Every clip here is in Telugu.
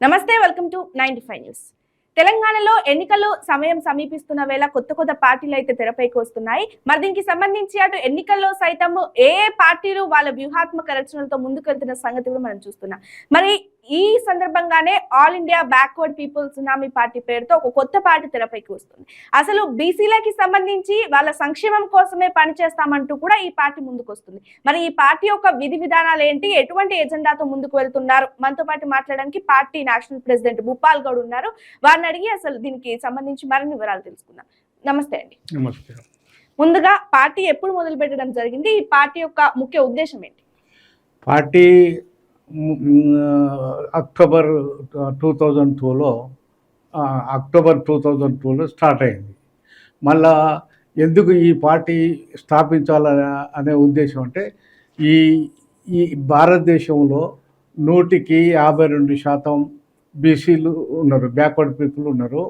నమస్తే, వెల్కమ్ టు 95 న్యూస్. తెలంగాణలో ఎన్నికలు సమయం సమీపిస్తున్న వేళ కొత్త పార్టీలు అయితే తెరపైకి వస్తున్నాయి. మరి దీనికి సంబంధించి అటు ఎన్నికల్లో సైతం ఏ పార్టీలు వాళ్ళ వ్యూహాత్మక రచనలతో ముందుకెళ్తున్న సంగతి కూడా మనం చూస్తున్నాం. మరి ఈ సందర్భంగానే all India backward people tsunami party పేరుతో ఒక కొత్త పార్టీ తెరపైకి వస్తుంది. అసలు బీసీలకి సంబంధించి వాళ్ళ సంక్షేమం కోసమే పనిచేస్తామంటూ కూడా ఈ పార్టీ ముందుకు వస్తుంది. మరి ఈ పార్టీ యొక్క విధి విధానాలు ఏంటి, ఎటువంటి ఎజెండాతో ముందుకు వెళ్తున్నారు, మనతో పాటు మాట్లాడడానికి party national president Bhupal Goud ఉన్నారు. వారిని అడిగి అసలు దీనికి సంబంధించి మరిన్ని వివరాలు తెలుసుకుందాం. నమస్తే అండి. నమస్తే. ముందుగా పార్టీ ఎప్పుడు మొదలు పెట్టడం జరిగింది, ఈ పార్టీ యొక్క ముఖ్య ఉద్దేశం ఏంటి? పార్టీ అక్టోబర్ 2002లో స్టార్ట్ అయింది. మళ్ళా ఎందుకు ఈ పార్టీ స్థాపించాలనే అనే ఉద్దేశం అంటే ఈ భారతదేశంలో 152% బీసీలు ఉన్నారు, బ్యాక్వర్డ్ పీపుల్ ఉన్నారు.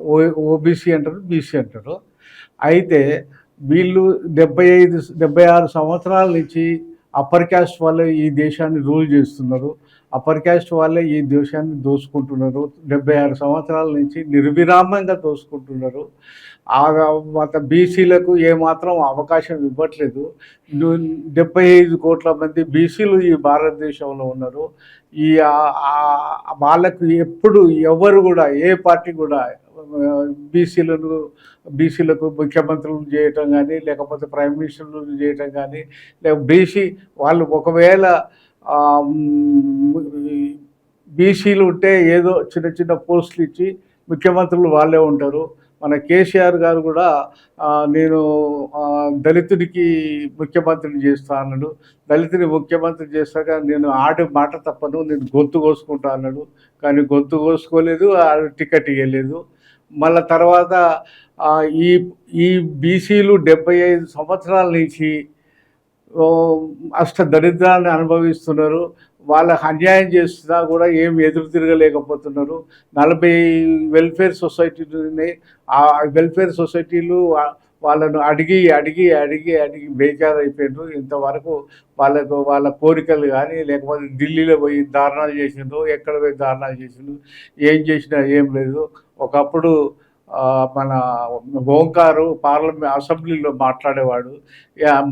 ఓబీసీ అంటారు, బీసీ అంటారు. అయితే వీళ్ళు 76 సంవత్సరాల నుంచి అప్పర్ క్యాస్ట్ వాళ్ళే ఈ దేశాన్ని రూల్ చేస్తున్నారు. అప్పర్ క్యాస్ట్ వాళ్ళే ఈ దేశాన్ని దోచుకుంటున్నారు. 76 సంవత్సరాల నుంచి నిర్విరామంగా దోచుకుంటున్నారు. బీసీలకు ఏమాత్రం అవకాశం ఇవ్వట్లేదు. 75 కోట్ల మంది బీసీలు ఈ భారతదేశంలో ఉన్నారు. వాళ్ళకు ఎప్పుడు ఎవరు కూడా ఏ పార్టీ కూడా బీసీలకు ముఖ్యమంత్రులు చేయటం కానీ, లేకపోతే ప్రైమ్ మినిస్టర్లు చేయటం కానీ, లేక బీసీ వాళ్ళు ఒకవేళ బీసీలు ఉంటే ఏదో చిన్న పోస్టులు ఇచ్చి ముఖ్యమంత్రులు వాళ్ళే ఉంటారు. మన కేసీఆర్ గారు కూడా నేను దళితుడికి ముఖ్యమంత్రిని చేస్తా అన్నాడు. దళితుని ముఖ్యమంత్రి చేస్తాక నేను ఆడి మాట తప్పను, నేను గొంతు కోసుకుంటా అన్నాడు. కానీ గొంతు కోసుకోలేదు, టికెట్ ఇవ్వలేదు. మళ్ళా తర్వాత ఈ బీసీలు 75 సంవత్సరాల నుంచి దరిద్రాన్ని అనుభవిస్తున్నారు. వాళ్ళకి అన్యాయం చేస్తున్నా కూడా ఏం ఎదురు తిరగలేకపోతున్నారు. 40 వెల్ఫేర్ సొసైటీలు, ఆ వెల్ఫేర్ సొసైటీలు వాళ్ళను అడిగి బేజారైపోయారు. ఇంతవరకు వాళ్ళ కోరికలు కానీ, లేకపోతే ఢిల్లీలో పోయి ధారణాలు చేసిండ్రు, ఎక్కడ పోయి ధారణాలు చేసిండ్రు, ఏం చేసినా ఏం లేదు. ఒకప్పుడు మన ఓంకారు అసెంబ్లీలో మాట్లాడేవాడు.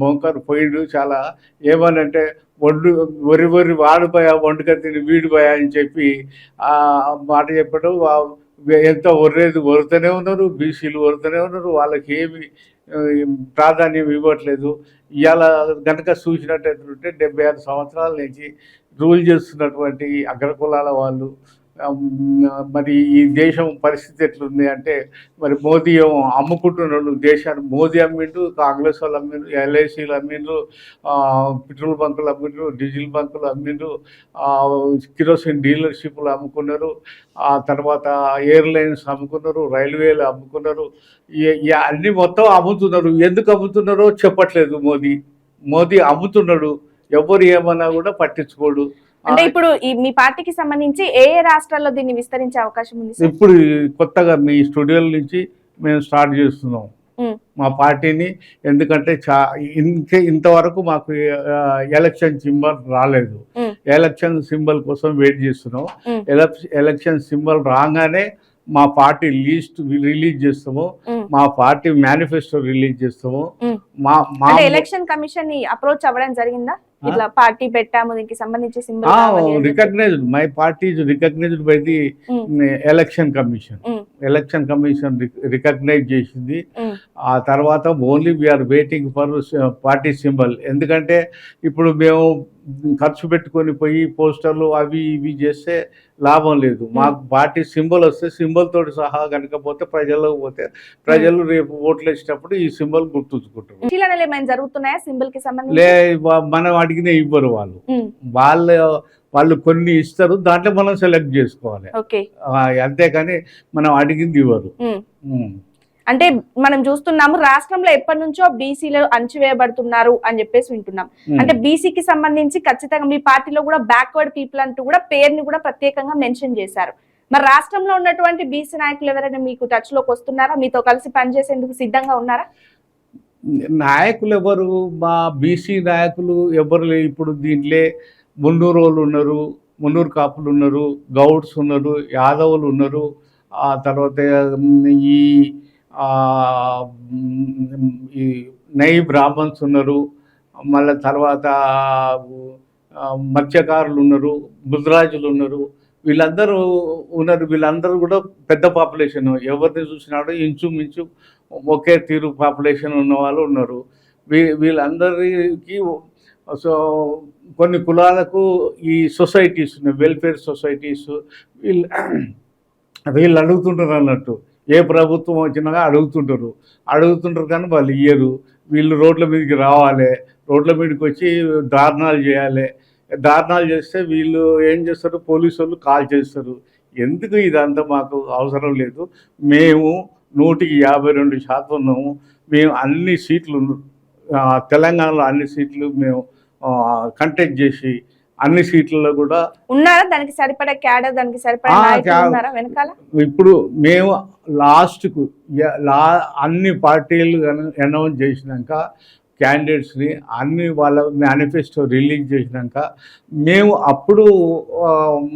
ఓంకారు పోయిండు. చాలా ఏమనంటే వరి వాడిపోయా, వండుక తిని వీడిపోయా అని చెప్పి మాట చెప్పడం. ఎంతో వరుతూనే ఉన్నారు, బీసీలు వరుతూనే ఉన్నారు. వాళ్ళకి ఏమి ప్రాధాన్యం ఇవ్వట్లేదు. ఇవాళ కనుక చూసినట్టయితే 76 సంవత్సరాల నుంచి రూల్ చేస్తున్నటువంటి అగ్రకులాల వాళ్ళు మరి ఈ దేశం పరిస్థితి ఎట్లుంది అంటే, మరి మోదీ అమ్ముకుంటున్నాడు దేశాన్ని. మోదీ అమ్మిండు, కాంగ్రెస్ వాళ్ళు అమ్మిండ్రు, ఎల్ఐసీలు అమ్మిండ్రు, పెట్రోల్ బంకులు అమ్మిండ్రు, డీజిల్ బంకులు అమ్మిండ్రు, కిరోసిన్ డీలర్షిప్లు అమ్ముకున్నారు. ఆ తర్వాత ఎయిర్లైన్స్ అమ్ముకున్నారు, రైల్వేలు అమ్ముకున్నారు. అన్నీ మొత్తం అమ్ముతున్నారు. ఎందుకు అమ్ముతున్నారో చెప్పట్లేదు. మోదీ అమ్ముతున్నాడు, ఎవరు ఏమన్నా కూడా పట్టించుకోడు. అంటే ఇప్పుడు మీ పార్టీకి సంబంధించి ఏ రాష్ట్రాల్లో దీన్ని విస్తరించే అవకాశం ఉంది? ఇప్పుడు కొత్తగా మీ స్టూడియోల నుంచి మేము స్టార్ట్ చేస్తున్నాం మా పార్టీని. ఎందుకంటే ఇంతవరకు మాకు ఎలక్షన్ సింబల్ రాలేదు. ఎలక్షన్ సింబల్ కోసం వెయిట్ చేస్తున్నాం. ఎలక్షన్ సింబల్ రాగానే మా పార్టీ లిస్ట్ రిలీజ్ చేస్తాము, మా పార్టీ మేనిఫెస్టో రిలీజ్ చేస్తాము. ఎలక్షన్ కమిషన్ అప్రోచ్ అవ్వడం జరిగిందా? ఇట్లా పార్టీ పెట్టాము, దీనికి సంబంధించి recognized, my party is recognized by the election commission. Election commission recognize చేసింది. ఆ తర్వాత only we're waiting for party symbol. ఎందుకంటే ఇప్పుడు మేము ఖర్చు పెట్టుకొని పోయి పోస్టర్లు అవి ఇవి చేస్తే లాభం లేదు. మాకు పార్టీ సింబల్ వస్తే సింబల్ తోటి సహా కనుక పోతే ప్రజలకు పోతే ప్రజలు రేపు ఓట్లు వేసేటప్పుడు ఈ సింబల్ గుర్తుంచుకుంటారు. మనం అడిగిన ఇవ్వరు వాళ్ళు కొన్ని ఇస్తారు, దాంట్లో మనం సెలెక్ట్ చేసుకోవాలి. అంతేకాని మనం అడిగింది ఇవ్వరు. అంటే మనం చూస్తున్నాము రాష్ట్రంలో ఎప్పటి నుంచో బీసీలు అణచివేయబడుతున్నారు అని చెప్పేసి వింటున్నాం. అంటే బీసీకి సంబంధించి ఖచ్చితంగా మీ పార్టీలో కూడా బ్యాక్వర్డ్ పీపుల్ అంటూ కూడా పేరుని కూడా ప్రత్యేకంగా మెన్షన్ చేశారు. మరి రాష్ట్రంలో ఉన్నటువంటి బీసీ నాయకులు ఎవరైనా మీకు టచ్ లోకి వస్తున్నారా? మీతో కలిసి పనిచేసేందుకు సిద్ధంగా ఉన్నారా? నాయకులు ఎవరు? మా బీసీ నాయకులు ఎవరు? ఇప్పుడు దీంట్లో మున్నూరు వాళ్ళు ఉన్నారు, మున్నూరు కాపులు ఉన్నారు, గౌడ్స్ ఉన్నారు, యాదవులు ఉన్నారు, ఆ తర్వాత ఈ ఆ, ఈ నై బ్రాహ్మణ్స్ ఉన్నారు, మళ్ళీ తర్వాత మత్స్యకారులు ఉన్నారు, ముద్రాజులు ఉన్నారు, వీళ్ళందరూ ఉన్నారు. వీళ్ళందరూ కూడా పెద్ద పాపులేషన్, ఎవరిని చూసినాడో ఇంచుమించు ఒకే తీరు పాపులేషన్ ఉన్న వాళ్ళు ఉన్నారు. వీళ్ళందరికీ సో కొన్ని కులాలకు ఈ సొసైటీస్ ఉన్నాయి, వెల్ఫేర్ సొసైటీస్. వీళ్ళు వీళ్ళు అడుగుతుంటారు అన్నట్టు, ఏ ప్రభుత్వం వచ్చినా అడుగుతుంటారు కానీ వాళ్ళు ఇయ్యరు. వీళ్ళు రోడ్ల మీదకి రావాలి, రోడ్ల మీదకి వచ్చి దారుణాలు చేయాలి. దారుణాలు చేస్తే వీళ్ళు ఏం చేస్తారు, పోలీసు వాళ్ళు కాల్ చేస్తారు. ఎందుకు ఇదంతా మాకు అవసరం లేదు, మేము 152% ఉన్నాము, మేము అన్ని సీట్లు తెలంగాణలో అన్ని సీట్లు మేము కంటెస్ట్ చేసి అన్ని సీట్లలో కూడా ఉన్నారా, దానికి సరిపడే క్యాడర్, దానికి సరిపడే నాయకులు ఉన్నారా వెనకాల? ఇప్పుడు మేము లాస్ట్కు అన్ని పార్టీలు అనౌన్స్ చేసినాక క్యాండిడేట్స్ని అన్ని వాళ్ళ మేనిఫెస్టో రిలీజ్ చేసినాక మేము అప్పుడు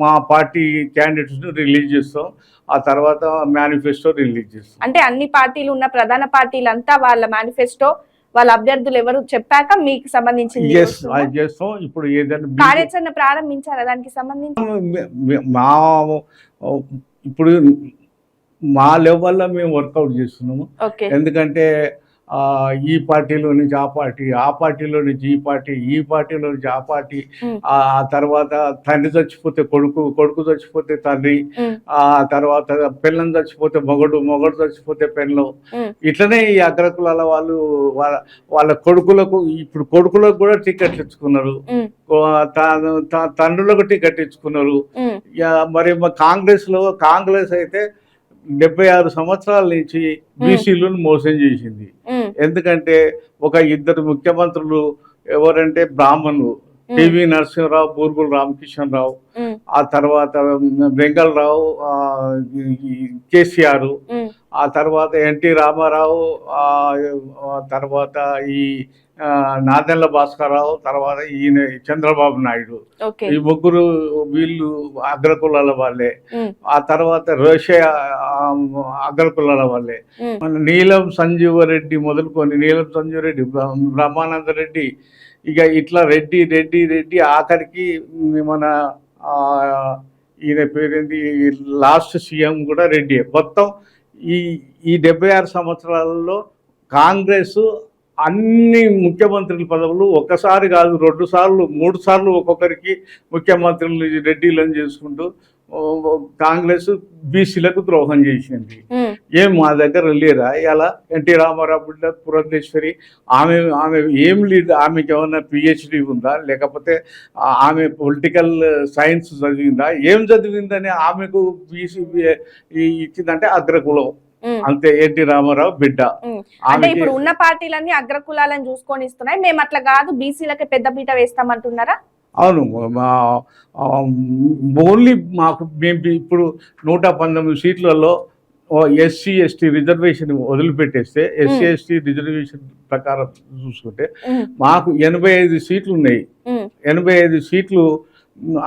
మా పార్టీ క్యాండిడేట్స్ని రిలీజ్ చేస్తాం. ఆ తర్వాత మేనిఫెస్టో రిలీజ్ చేస్తాం. అంటే అన్ని పార్టీలు ఉన్న ప్రధాన పార్టీలంతా వాళ్ళ మేనిఫెస్టో, వాళ్ళ అభ్యర్థులు ఎవరు చెప్పాక మీకు సంబంధించింది చేస్తాం. ఇప్పుడు ఏదైనా కార్యాచరణ ప్రారంభించారా దానికి సంబంధించి? మా ఇప్పుడు మా లెవెల్లో మేము వర్కౌట్ చేస్తున్నాము. ఎందుకంటే ఈ పార్టీలో నుంచి ఆ పార్టీ, ఆ పార్టీలో నుంచి ఈ పార్టీ, ఈ పార్టీలో నుంచి ఆ పార్టీ, ఆ తర్వాత తండ్రి చచ్చిపోతే కొడుకు, కొడుకు చచ్చిపోతే తండ్రి, ఆ తర్వాత పిల్లం చచ్చిపోతే మొగడు, మొగడు చచ్చిపోతే పెళ్ళం. ఇట్లనే ఈ అగ్రకులాల వాళ్ళు వాళ్ళ కొడుకులకు, ఇప్పుడు కొడుకులకు కూడా టికెట్లు ఇచ్చుకున్నారు, తండ్రులకు టికెట్ ఇచ్చుకున్నారు. మరి కాంగ్రెస్ అయితే 76 సంవత్సరాల నుంచి బీసీలను మోసం చేసింది. ఎందుకంటే ఒక ఇద్దరు ముఖ్యమంత్రులు ఎవరంటే బ్రాహ్మణులు, పివి నరసింహరావు, బూర్గుల రామకిషన్ రావు, ఆ తర్వాత వెంగళరావు, కేసీఆర్, ఆ తర్వాత ఎన్టీ రామారావు, తర్వాత ఈ నాదెండ్ల భాస్కరరావు, తర్వాత ఈయన చంద్రబాబు నాయుడు. ఈ ముగ్గురు వీళ్ళు అగ్రకులాల వాళ్ళే. ఆ తర్వాత రోషయ్య అగ్రకులాల వాళ్ళే. నీలం సంజీవరెడ్డి మొదలుకొని నీలం సంజీవరెడ్డి, బ్రహ్మానంద రెడ్డి, ఇక ఇట్లా రెడ్డి ఆఖరికి మన ఈయన పేరేంటి, లాస్ట్ సీఎం కూడా రెడ్డి. మొత్తం ఈ 76 సంవత్సరాలలో కాంగ్రెస్ అన్ని ముఖ్యమంత్రుల పదవులు ఒక్కసారి కాదు, 2 సార్లు 3 సార్లు ఒక్కొక్కరికి ముఖ్యమంత్రులు రెడ్డిలను చేసుకుంటూ కాంగ్రెస్ బీసీలకు ద్రోహం చేసింది. ఏం మా దగ్గర లేరా? ఇలా ఎన్టీ రామారావు బిడ్డ పురంధేశ్వరి, ఆమె ఏం లీడ్, ఆమెకి ఏమన్నా పిహెచ్డి ఉందా, లేకపోతే ఆమె పొలిటికల్ సైన్స్ చదివిందా, ఏం చదివిందని ఆమెకు బీసీ ఇచ్చిందంటే అగ్రకులం అంతే, ఎన్టీ రామారావు బిడ్డ. అంటే ఇప్పుడు ఉన్న పార్టీలన్నీ అగ్రకులాలను చూసుకొని ఇస్తున్నాయి, మేము అట్లా కాదు బీసీలకి పెద్ద పీట వేస్తామంటున్నారా? అవును, ఓన్లీ మాకు మేము ఇప్పుడు 119 సీట్లలో ఎస్సీ ఎస్టీ రిజర్వేషన్ వదిలిపెట్టేస్తే, ఎస్సీ ఎస్టీ రిజర్వేషన్ ప్రకారం చూసుకుంటే మాకు 85 సీట్లు ఉన్నాయి. 85 సీట్లు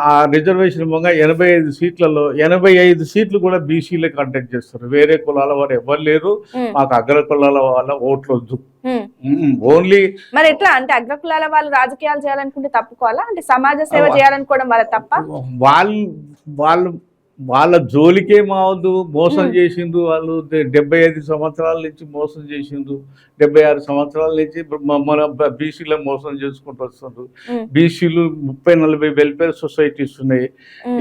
ఆ రిజర్వేషన్ మొంగ 85 సీట్లలో 85 సీట్లు కూడా బీసీలే కంటెక్ట్ చేస్తారు. వేరే కులాల వారు ఎవరు లేరు, మాకు అగ్ర కులాల వాళ్ళ ఓట్లు వద్దు. ఓన్లీ మరి ఎట్లా అంటే అగ్రకులాల వాళ్ళు రాజకీయాలు చేయాలనుకుంటే తప్పుకోవాలా? అంటే సమాజ సేవ చేయాలనుకోవడం వల్ల తప్ప? వాళ్ళ జోలికే మావద్దు, మోసం చేసిండు వాళ్ళు. 75 సంవత్సరాల నుంచి మోసం చేసిండు, 76 సంవత్సరాల నుంచి మన బీసీలో మోసం చేసుకుంటూ వస్తుండ్రు. బీసీలు 30-40 వెల్ఫేర్ సొసైటీస్ ఉన్నాయి.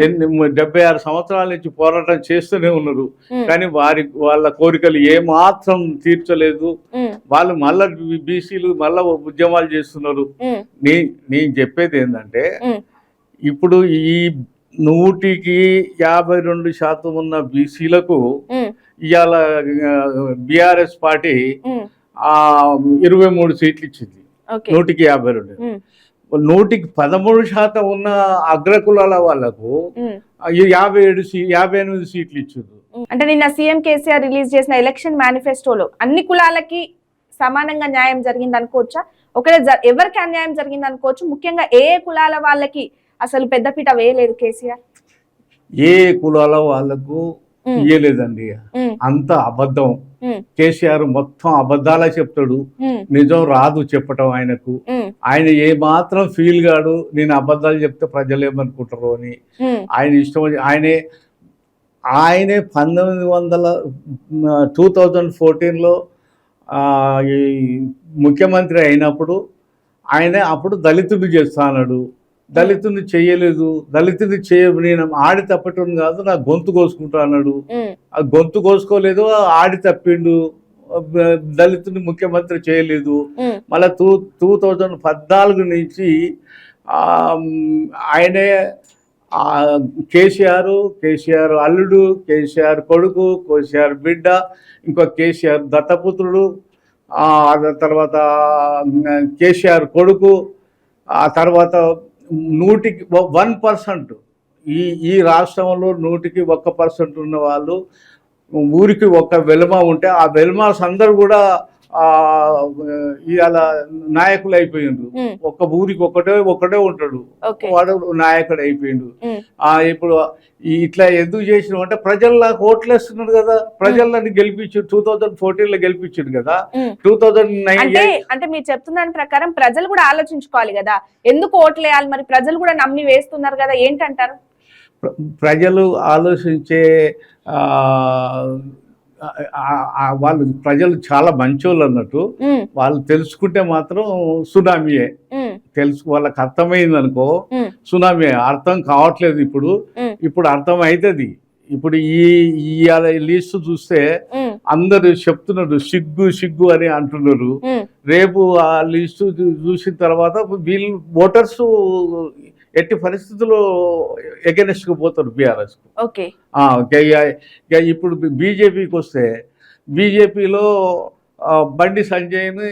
76 సంవత్సరాల నుంచి పోరాటం చేస్తూనే ఉన్నారు, కానీ వాళ్ళ కోరికలు ఏమాత్రం తీర్చలేదు. వాళ్ళు మళ్ళా బీసీలు మళ్ళా ఉద్యమాలు చేస్తున్నారు. నేను చెప్పేది ఏంటంటే, ఇప్పుడు ఈ 152% ఉన్న బీసీలకు ఇవాళ బీఆర్ఎస్ పార్టీ 23 సీట్లు ఇచ్చింది. 152. 113% ఉన్న అగ్రకులాల వాళ్లకు 58 సీట్లు ఇచ్చింది. అంటే నిన్న సీఎం కేసీఆర్ రిలీజ్ చేసిన ఎలక్షన్ మేనిఫెస్టోలో అన్ని కులాలకి సమానంగా న్యాయం జరిగింది అనుకోవచ్చా? ఒకవేళ ఎవరికి అన్యాయం జరిగింది అనుకోవచ్చు? ముఖ్యంగా ఏ కులాల వాళ్ళకి అసలు పెద్దపీట వేయలేదు కేసీఆర్. ఏ కులాల వాళ్ళకు ఇయ్యలేదండి, అంత అబద్ధం. కేసీఆర్ మొత్తం అబద్ధాలే చెప్తాడు, నిజం రాదు చెప్పటం ఆయనకు. ఆయన ఏ మాత్రం ఫీల్ కాడు నేను అబద్ధాలు చెప్తే ప్రజలు ఏమనుకుంటారు అని. ఆయన ఇష్టం. ఆయనే 2014లో ఈ ముఖ్యమంత్రి అయినప్పుడు ఆయన అప్పుడు దళితుడు చేస్తా అన్నాడు. దళితుని చేయలేదు. దళితుని నేను ఆడి తప్పటం కాదు, నా గొంతు కోసుకుంటా అన్నాడు. ఆ గొంతు కోసుకోలేదు, ఆడి తప్పిండు. దళితుని ముఖ్యమంత్రి చేయలేదు. మళ్ళా 2014 నుంచి ఆయనే కేసీఆర్ అల్లుడు, కేసీఆర్ కొడుకు, కేసీఆర్ బిడ్డ, ఇంకో కేసీఆర్ దత్తపుత్రుడు, తర్వాత కేసీఆర్ కొడుకు, ఆ తర్వాత 1% ఈ రాష్ట్రంలో 101% ఉన్న వాళ్ళు, ఊరికి ఒక వెల్మ ఉంటే ఆ వెల్మాస్ అందరూ కూడా ఇవాళ నాయకులు అయిపోయిండు. ఒక్క ఊరికి ఒకటే ఉంటాడు, వాడు నాయకుడు అయిపోయిండు. ఇప్పుడు ఇట్లా ఎందుకు చేసిన అంటే ప్రజల్లా ఓట్లేస్తున్నారు కదా, ప్రజలని గెలిపించారు. 2014లో గెలిపించారు కదా. 2009 అంటే మీరు చెప్తున్న దాని ప్రకారం ప్రజలు కూడా ఆలోచించుకోవాలి కదా, ఎందుకు ఓట్లేయాలి మరి, ప్రజలు కూడా నమ్మి వేస్తున్నారు కదా, ఏంటంటారు? ప్రజలు ఆలోచించే ప్రజలు చాలా మంచోళ్ళు అన్నట్టు. వాళ్ళు తెలుసుకుంటే మాత్రం సునామీయే. వాళ్ళకి అర్థమైంది అనుకో సునామీ. అర్థం కావట్లేదు ఇప్పుడు అర్థం అవుతుంది. ఇప్పుడు ఈ లిస్ట్ చూస్తే అందరు చెప్తున్నారు సిగ్గు అని అంటున్నారు. రేపు ఆ లిస్టు చూసిన తర్వాత వీళ్ళు ఓటర్స్ ఎట్టి పరిస్థితుల్లో ఎగెనెస్ట్ కు పోతారు బీఆర్ఎస్ కు. ఇప్పుడు బీజేపీకి వస్తే బీజేపీలో బండి సంజయ్ని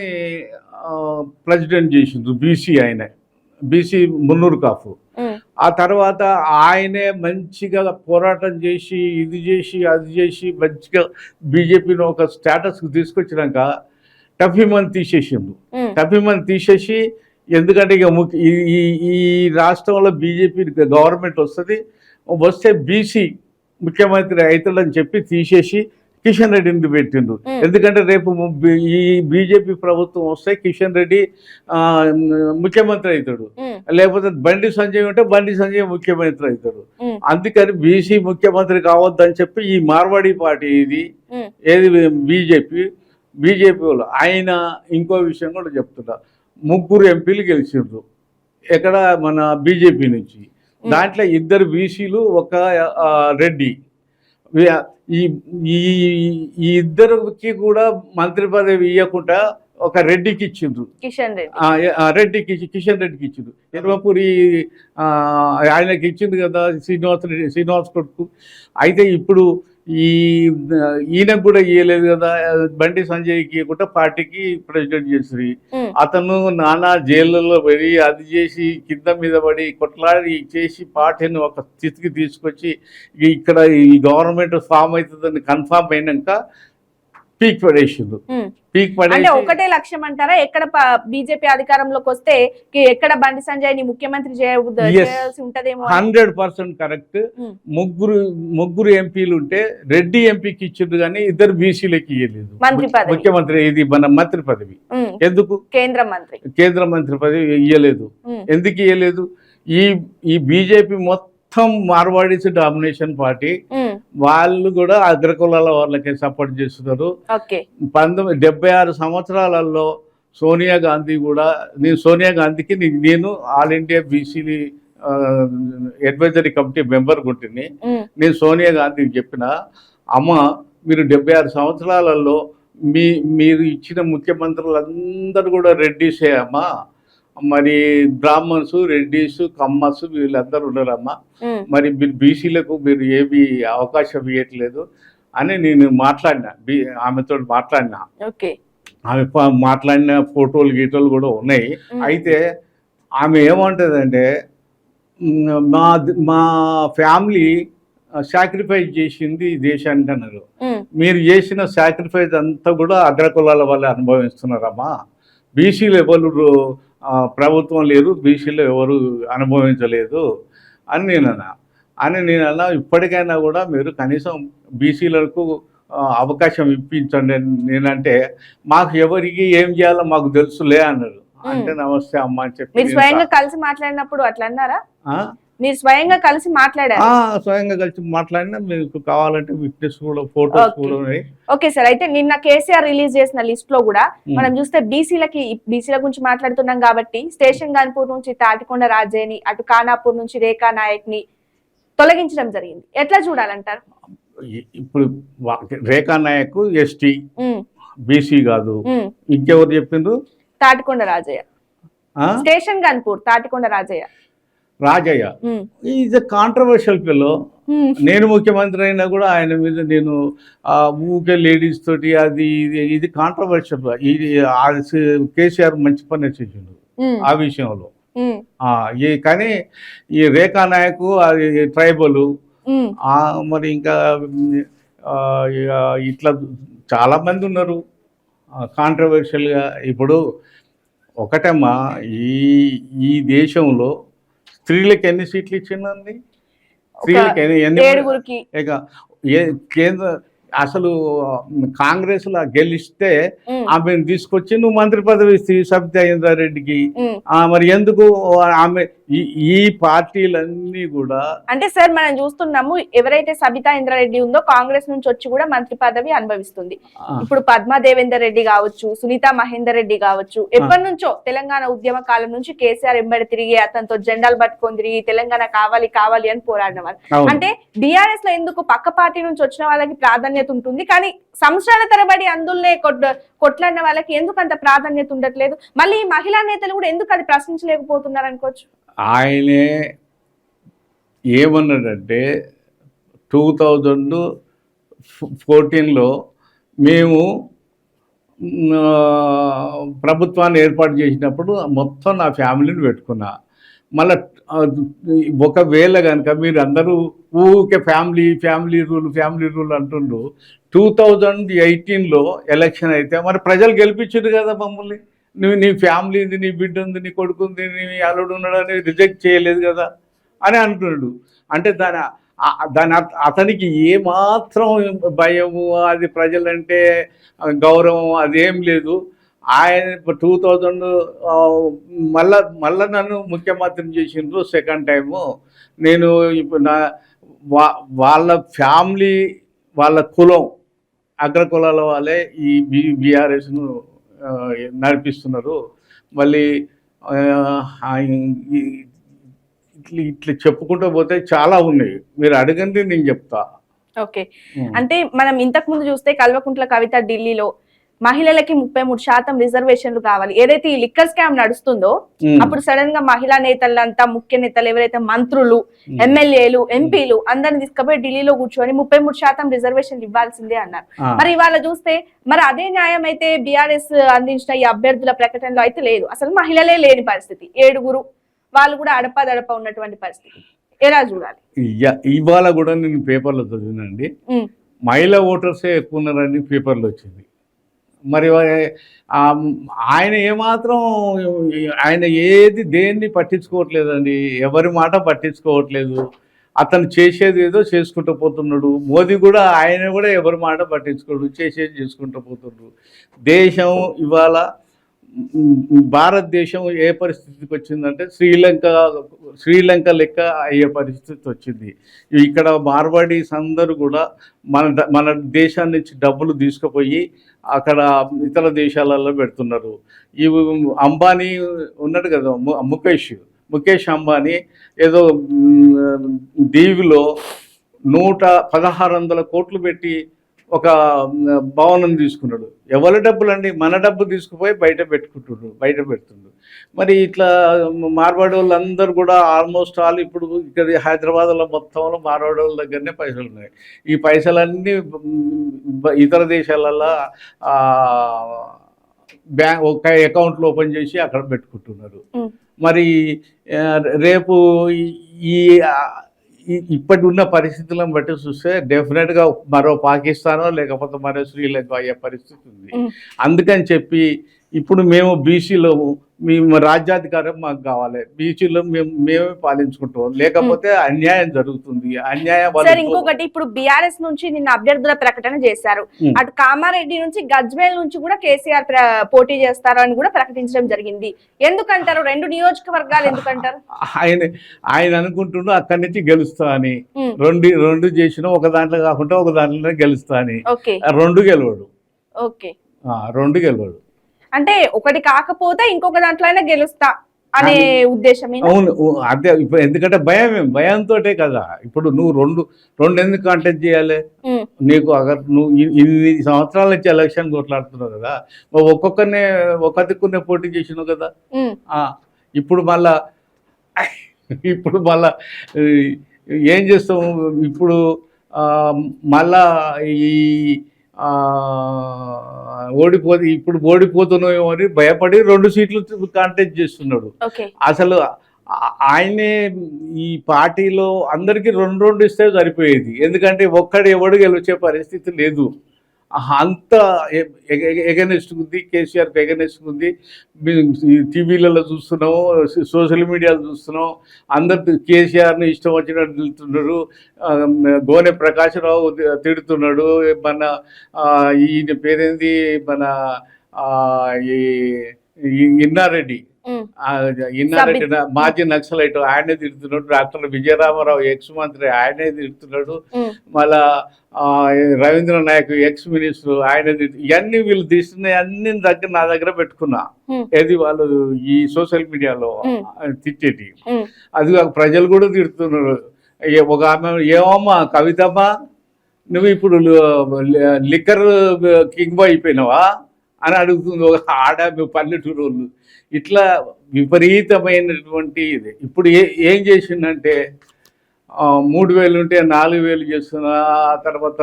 ప్రెసిడెంట్ చేసిండ్రు. బీసీ మున్నూరు కాపు. ఆ తర్వాత ఆయనే మంచిగా పోరాటం చేసి ఇది చేసి మంచిగా బీజేపీని ఒక స్టేటస్కి తీసుకొచ్చినాక టఫీమని తీసేసి ఎందుకంటే ఇక ఈ రాష్ట్రంలో బీజేపీ గవర్నమెంట్ వస్తే బీసీ ముఖ్యమంత్రి అవుతాడని చెప్పి తీసేసి కిషన్ రెడ్డిని పెట్టిండు. ఎందుకంటే రేపు ఈ బీజేపీ ప్రభుత్వం వస్తే కిషన్ రెడ్డి ముఖ్యమంత్రి అవుతాడు, లేకపోతే బండి సంజయ్ ఉంటే బండి సంజయ్ ముఖ్యమంత్రి అవుతాడు. అందుకని బీసీ ముఖ్యమంత్రి కావద్దని చెప్పి ఈ మార్వాడి పార్టీ ఏది బీజేపీ వాళ్ళు ఆయన ఇంకో విషయం కూడా చెప్తున్నా. 3 ఎంపీలు గెలిచిండ్రు ఎక్కడ మన బీజేపీ నుంచి. దాంట్లో 2 బీసీలు, ఒక రెడ్డి. ఈ ఇద్దరికి కూడా మంత్రి పదవి ఇవ్వకుండా ఒక రెడ్డికి ఇచ్చిండ్రు, కిషన్ రెడ్డికి ఇచ్చిండ్రు. ఎర్వపూరి ఆయనకి ఇచ్చింది కదా శ్రీనివాస్ కొడుకు. అయితే ఇప్పుడు ఈయనకు కూడా ఇవ్వలేదు కదా, బండి సంజయ్కి ఇవ్వకుండా పార్టీకి ప్రెసిడెంట్ చేసి అతను నానా జైళ్ళలో పడి అది చేసి కింద మీద పడి కొట్లాడి చేసి పార్టీని ఒక స్థితికి తీసుకొచ్చి ఇక్కడ ఈ గవర్నమెంట్ ఫామ్ అవుతుందని కన్ఫామ్ అయినాక పీక్ పడేసిండు. అంటే ఒకటే లక్ష్యం అంటారా? ఎక్కడ బీజేపీ అధికారంలోకి వస్తే ఎక్కడ బండి సంజయ్ ని ముఖ్యమంత్రి చేయాల్సి ఉంటదేమో. 100% కరెక్ట్. ముగ్గురు ఎంపీలు ఉంటే రెడ్డి ఎంపీకి ఇచ్చిండు కానీ 2 బీసీలకి ఇవ్వలేదు ముఖ్యమంత్రి. ఇది మన మంత్రి పదవి ఎందుకు కేంద్ర మంత్రి పదవి ఇవ్వలేదు. ఎందుకు ఇవ్వలేదు? ఈ బీజేపీ మొత్తం మార్వాడీస్ డామినేషన్ పార్టీ, వాళ్ళు కూడా అగ్రకులాల వాళ్ళకే సపోర్ట్ చేస్తున్నారు. 76 సంవత్సరాలలో సోనియా గాంధీ కూడా, సోనియా గాంధీకి నేను all India BC advisory committee member ఉంటుంది. నేను సోనియా గాంధీకి చెప్పిన, అమ్మ మీరు 76 సంవత్సరాలలో మీరు ఇచ్చిన ముఖ్యమంత్రులందరూ కూడా రెడ్డిసే అమ్మా, మరి బ్రాహ్మణ్స్, రెడ్డిస్, కమ్మస్ వీళ్ళందరూ ఉన్నారమ్మా, మరి మీరు బీసీలకు మీరు ఏమి అవకాశం ఇవ్వట్లేదు అని నేను ఆమెతో మాట్లాడినా. ఆమె మాట్లాడిన గీటోలు కూడా ఉన్నాయి. అయితే ఆమె ఏమంటుందంటే, మా ఫ్యామిలీ సాక్రిఫైస్ చేసింది దేశానికి అన్నారు. మీరు చేసిన సాక్రిఫైస్ అంతా కూడా అగ్రకులాల వల్ల అనుభవిస్తున్నారమ్మా, బీసీలు ఎవరు ప్రభుత్వం లేదు, బీసీలో ఎవరు అనుభవించలేదు అని నేనన్నా ఇప్పటికైనా కూడా మీరు కనీసం బీసీలకు అవకాశం ఇప్పించండి. నేనంటే మాకు ఎవరికి ఏం చేయాలో మాకు తెలుసులే అన్నారు. అంటే నమస్తే అమ్మ అని చెప్పి మీరు స్వయంగా కలిసి మాట్లాడినప్పుడు అట్లా అన్నారా? మీరు స్వయంగా కలిసి మాట్లాడారు? స్వయంగా కలిసి మాట్లాడినా మీకు కావాలంటే విట్నెస్ కూడా ఫోటోస్ కూడా ఉన్నాయి. ఓకే సార్, అయితే నిన్న కేసీఆర్ రిలీజ్ చేసిన లిస్ట్ లో కూడా మనం చూస్తే బీసీల గురించి మాట్లాడుతున్నాం కాబట్టి స్టేషన్ గన్పూర్ నుంచి తాటికొండ రాజయ్యని, అటు ఖానాపూర్ నుంచి రేఖా నాయక్ ని తొలగించడం జరిగింది. ఎట్లా చూడాలంటారు? ఇప్పుడు రేఖా నాయక్ ఎస్టీ, బీసీ కాదు. ఇంకెవరు చెప్పిండ్రు? Thatikonda Rajaiah, station Ghanpur Thatikonda Rajaiah is a controversial fellow. నేను ముఖ్యమంత్రి అయినా కూడా ఆయన మీద నేను ఊకే లేడీస్ తోటి అది ఇది కాంట్రవర్షియల్. ఇది కేసీఆర్ మంచి పని చేసిండు ఆ విషయంలో. కానీ ఈ రేఖా నాయకు అది ట్రైబల్, మరి ఇంకా ఇట్లా చాలా మంది ఉన్నారు కాంట్రవర్షియల్గా. ఇప్పుడు ఒకటమ్మా, ఈ దేశంలో స్త్రీలకు ఎన్ని సీట్లు ఇచ్చిందండి? స్త్రీలకు కేంద్ర అసలు కాంగ్రెస్ లో గెలిస్తే ఆమెను తీసుకొచ్చి నువ్వు మంత్రి పదవి ఇస్తే సబితా ఇంద్రారెడ్డికి. మరి ఎందుకు ఆమె ఈ పార్టీలన్నీ కూడా అంటే సార్ మనం చూస్తున్నాము, ఎవరైతే సబితా ఇంద్రారెడ్డి ఉందో కాంగ్రెస్ నుంచి వచ్చి కూడా మంత్రి పదవి అనుభవిస్తుంది. ఇప్పుడు పద్మా దేవేందర్ రెడ్డి కావచ్చు, సునీత మహేందర్ రెడ్డి కావచ్చు, ఎప్పటి నుంచో తెలంగాణ ఉద్యమ కాలం నుంచి కేసీఆర్ ఎంబడి తిరిగి అతనితో జెండాలు పట్టుకొని తిరిగి తెలంగాణ కావాలి కావాలి అని పోరాడిన వాళ్ళు. అంటే బీఆర్ఎస్ లో ఎందుకు పక్క పార్టీ నుంచి వచ్చిన వాళ్ళకి ప్రాధాన్యత ఉంటుంది, కానీ సంవత్సరాల తరబడి అందులోనే కొట్లాడిన వాళ్ళకి ఎందుకు అంత ప్రాధాన్యత ఉండట్లేదు? మళ్ళీ మహిళా నేతలు కూడా ఎందుకు అది ప్రశ్నించలేకపోతున్నారు అనుకోవచ్చు? ఆయనే ఏమన్నాడంటే 2014లో మేము ప్రభుత్వాన్ని ఏర్పాటు చేసినప్పుడు మొత్తం నా ఫ్యామిలీని పెట్టుకున్నా. మళ్ళీ ఒకవేళ కనుక మీరు అందరూ ఊరికే ఫ్యామిలీ రూల్ అంటుండ్రు. 2018లో ఎలక్షన్ అయితే మరి ప్రజలు గెలిపించారు కదా మమ్మల్ని. నువ్వు నీ ఫ్యామిలీ ఉంది, నీ బిడ్డ ఉంది, నీ కొడుకు ఉంది, నీ అల్లుడు ఉన్నాడు అని రిజెక్ట్ చేయలేదు కదా అని అంటున్నాడు. అంటే దాని అతనికి ఏమాత్రం భయము, అది ప్రజలంటే గౌరవం అదేం లేదు. ఆయన 2000 మళ్ళా నన్ను ముఖ్యమంత్రిని చేసిండ్రు సెకండ్ టైము. నేను ఇప్పుడు వాళ్ళ ఫ్యామిలీ, వాళ్ళ కులం, అగ్ర కులాల వాళ్ళే ఈ బీఆర్ఎస్ను నడిపిస్తున్నారు. మళ్ళీ ఇట్లా చెప్పుకుంటూ పోతే చాలా ఉన్నాయి, మీరు అడగండి నేను చెప్తా. ఓకే, అంటే మనం ఇంతకు ముందు చూస్తే కల్వకుంట్ల కవిత ఢిల్లీలో మహిళలకి 33% రిజర్వేషన్లు కావాలి, ఏదైతే ఈ లిక్కర్ స్కామ్ నడుస్తుందో అప్పుడు సడన్ గా మహిళా నేతలంతా, ముఖ్య నేతలు ఎవరైతే మంత్రులు, ఎమ్మెల్యేలు, ఎంపీలు అందరిని తీసుకుపోయి ఢిల్లీలో కూర్చొని 33% రిజర్వేషన్లు ఇవ్వాల్సిందే అన్నారు. మరి ఇవాళ చూస్తే మరి అదే న్యాయం అయితే బీఆర్ఎస్ అందించిన ఈ అభ్యర్థుల ప్రకటనలో అయితే లేదు. అసలు మహిళలే లేని పరిస్థితి, 7 వాళ్ళు కూడా అడపదడప ఉన్నటువంటి పరిస్థితి. ఎలా చూడాలి? ఇవాళ కూడా నేను పేపర్లో చదివినండి, మహిళా ఓటర్సే ఎక్కువ ఉన్నారని పేపర్లో వచ్చింది. మరి ఆయన ఏమాత్రం ఆయన దేన్ని పట్టించుకోవట్లేదండి, ఎవరి మాట పట్టించుకోవట్లేదు. అతను చేసేది ఏదో చేసుకుంటూ పోతున్నాడు. మోదీ కూడా ఆయన కూడా ఎవరి మాట పట్టించుకోడు, చేసేది చేసుకుంటూ పోతున్నాడు. దేశం ఇవాళ భారతదేశం ఏ పరిస్థితికి వచ్చిందంటే శ్రీలంక లెక్క అయ్యే పరిస్థితి వచ్చింది. ఇక్కడ మార్వాడీస్ అందరూ కూడా మన దేశాన్ని నుంచి డబ్బులు తీసుకుపోయి అక్కడ ఇతర దేశాలలో పెడుతున్నారు. ఈ అంబానీ ఉన్నాడు కదా, ముఖేష్ అంబానీ ఏదో దీవిలో 1600 కోట్లు పెట్టి ఒక భవనం తీసుకున్నాడు. ఎవరి డబ్బులండి? మన డబ్బు తీసుకుపోయి బయట పెడుతుండ్రు. మరి ఇట్లా మార్వాడి వాళ్ళందరూ కూడా ఆల్మోస్ట్ ఆల్ ఇప్పుడు ఇక్కడ హైదరాబాద్లో మొత్తంలో మార్వాడి వాళ్ళ దగ్గరనే పైసలు ఉన్నాయి. ఈ పైసలన్నీ ఇతర దేశాలలో ఒక అకౌంట్లు ఓపెన్ చేసి అక్కడ పెట్టుకుంటున్నారు. మరి రేపు ఇప్పటి ఉన్న పరిస్థితులను బట్టి చూస్తే డెఫినెట్గా మరో పాకిస్తానో లేకపోతే మరో శ్రీలంక అయ్యే పరిస్థితి ఉంది. అందుకని చెప్పి ఇప్పుడు మేము బీసీలో మేము రాజ్యాధికారం మాకు కావాలి, బీసీలో మేమే పాలించుకుంటాం, లేకపోతే అన్యాయం జరుగుతుంది. అన్యాయం సార్ ఇంకొకటి, ఇప్పుడు బీఆర్ఎస్ నుంచి నిన్న అభ్యర్థుల ప్రకటన చేశారు, అటు కామారెడ్డి నుంచి గజ్వేల్ నుంచి కూడా కేసీఆర్ పోటీ చేస్తారు అని కూడా ప్రకటించడం జరిగింది. ఎందుకంటారు? 2 నియోజకవర్గాలు ఎందుకంటారు? ఆయన అనుకుంటుండో అక్కడి నుంచి గెలుస్తా అని, రెండు చేసినా ఒక దాంట్లో కాకుండా ఒక దాంట్లో గెలుస్తా అని. రెండు గెలవడు. ఓకే, రెండు గెలవడు అంటే ఒకటి కాకపోతే ఇంకొక దాంట్లో అయినా గెలుస్తా అనే ఉద్దేశమే. అవును, అదే. ఇప్పుడు ఎందుకంటే భయంతోటే కదా. ఇప్పుడు నువ్వు రెండు ఎందుకు కాంటెస్ట్ చేయాలి? నీకు నువ్వు ఇన్ని సంవత్సరాల నుంచి ఎలక్షన్ కొట్లాడుతున్నావు కదా, ఒక్కొక్కరినే ఒక దిక్కునే పోటీ చేసినావు కదా. ఇప్పుడు మళ్ళా ఏం చేస్తావు? ఇప్పుడు మళ్ళా ఈ ఇప్పుడు ఓడిపోతున్నామో అని భయపడి 2 సీట్లు కాంటెస్ట్ చేస్తున్నాడు. అసలు ఆయనే ఈ పార్టీలో అందరికి 2 ఇస్తే సరిపోయేది. ఎందుకంటే ఎవడు గెలిచే పరిస్థితి లేదు. అంత ఎగనెస్ట్ ఉంది, కేసీఆర్కి ఎగనెస్ట్ ఉంది. టీవీలలో చూస్తున్నాము, సోషల్ మీడియాలో చూస్తున్నాం, అందరు కేసీఆర్ని ఇష్టం వచ్చినట్టు తిడుతున్నారు. గోనె ప్రకాశరావు తిడుతున్నాడు, మన ఈయన పేరేంది, మన ఇన్నారెడ్డి మాజీ నక్సలైట్ ఆయనే తిడుతున్నాడు. డాక్టర్ విజయరామారావు ఎక్స్ మంత్రి ఆయనే తిడుతున్నాడు. మళ్ళా రవీంద్ర నాయక్ ఎక్స్ మినిస్టర్ ఆయన ఇవన్నీ వీళ్ళు తీస్తున్నాయి అన్ని నా దగ్గర పెట్టుకున్నా. ఏది వాళ్ళు ఈ సోషల్ మీడియాలో తిట్టేటి, అది ప్రజలు కూడా తిడుతున్నారు. ఒక ఆమె, ఏమమ్మా కవితమ్మా, నువ్వు ఇప్పుడు లిక్కర్ కింగ్ బాయ్ అయిపోయినావా అని అడుగుతుంది ఒక పల్లెటూరు వాళ్ళు. ఇట్లా విపరీతమైనటువంటి ఇది. ఇప్పుడు ఏం చేసిందంటే 3,000 ఉంటే 4,000 చేస్తున్నా. ఆ తర్వాత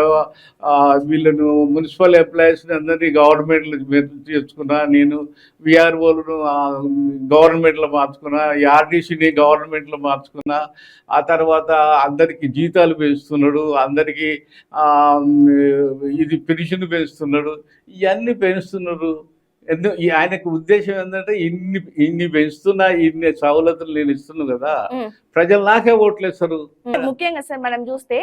వీళ్ళను మున్సిపల్ ఎంప్లాయీస్ని అందరినీ గవర్నమెంట్లో తెచ్చుకున్నా, నేను విఆర్ఓలను గవర్నమెంట్లో మార్చుకున్నా, ఆర్టీసీని గవర్నమెంట్లో మార్చుకున్నా. ఆ తర్వాత అందరికీ జీతాలు పెంచుతున్నాడు, అందరికీ ఇది పెన్షన్ పెంచుతున్నాడు, ఇవన్నీ పెంచుతున్నారు. ఆయనకు ఉద్దేశం ఏంటంటే ఇన్ని పెంచుతున్నా, ఇన్ని సవలతులు నేను ఇస్తున్నా కదా, ప్రజలు నాకే ఓట్లేస్తారు. ముఖ్యంగా సార్ మనం చూస్తే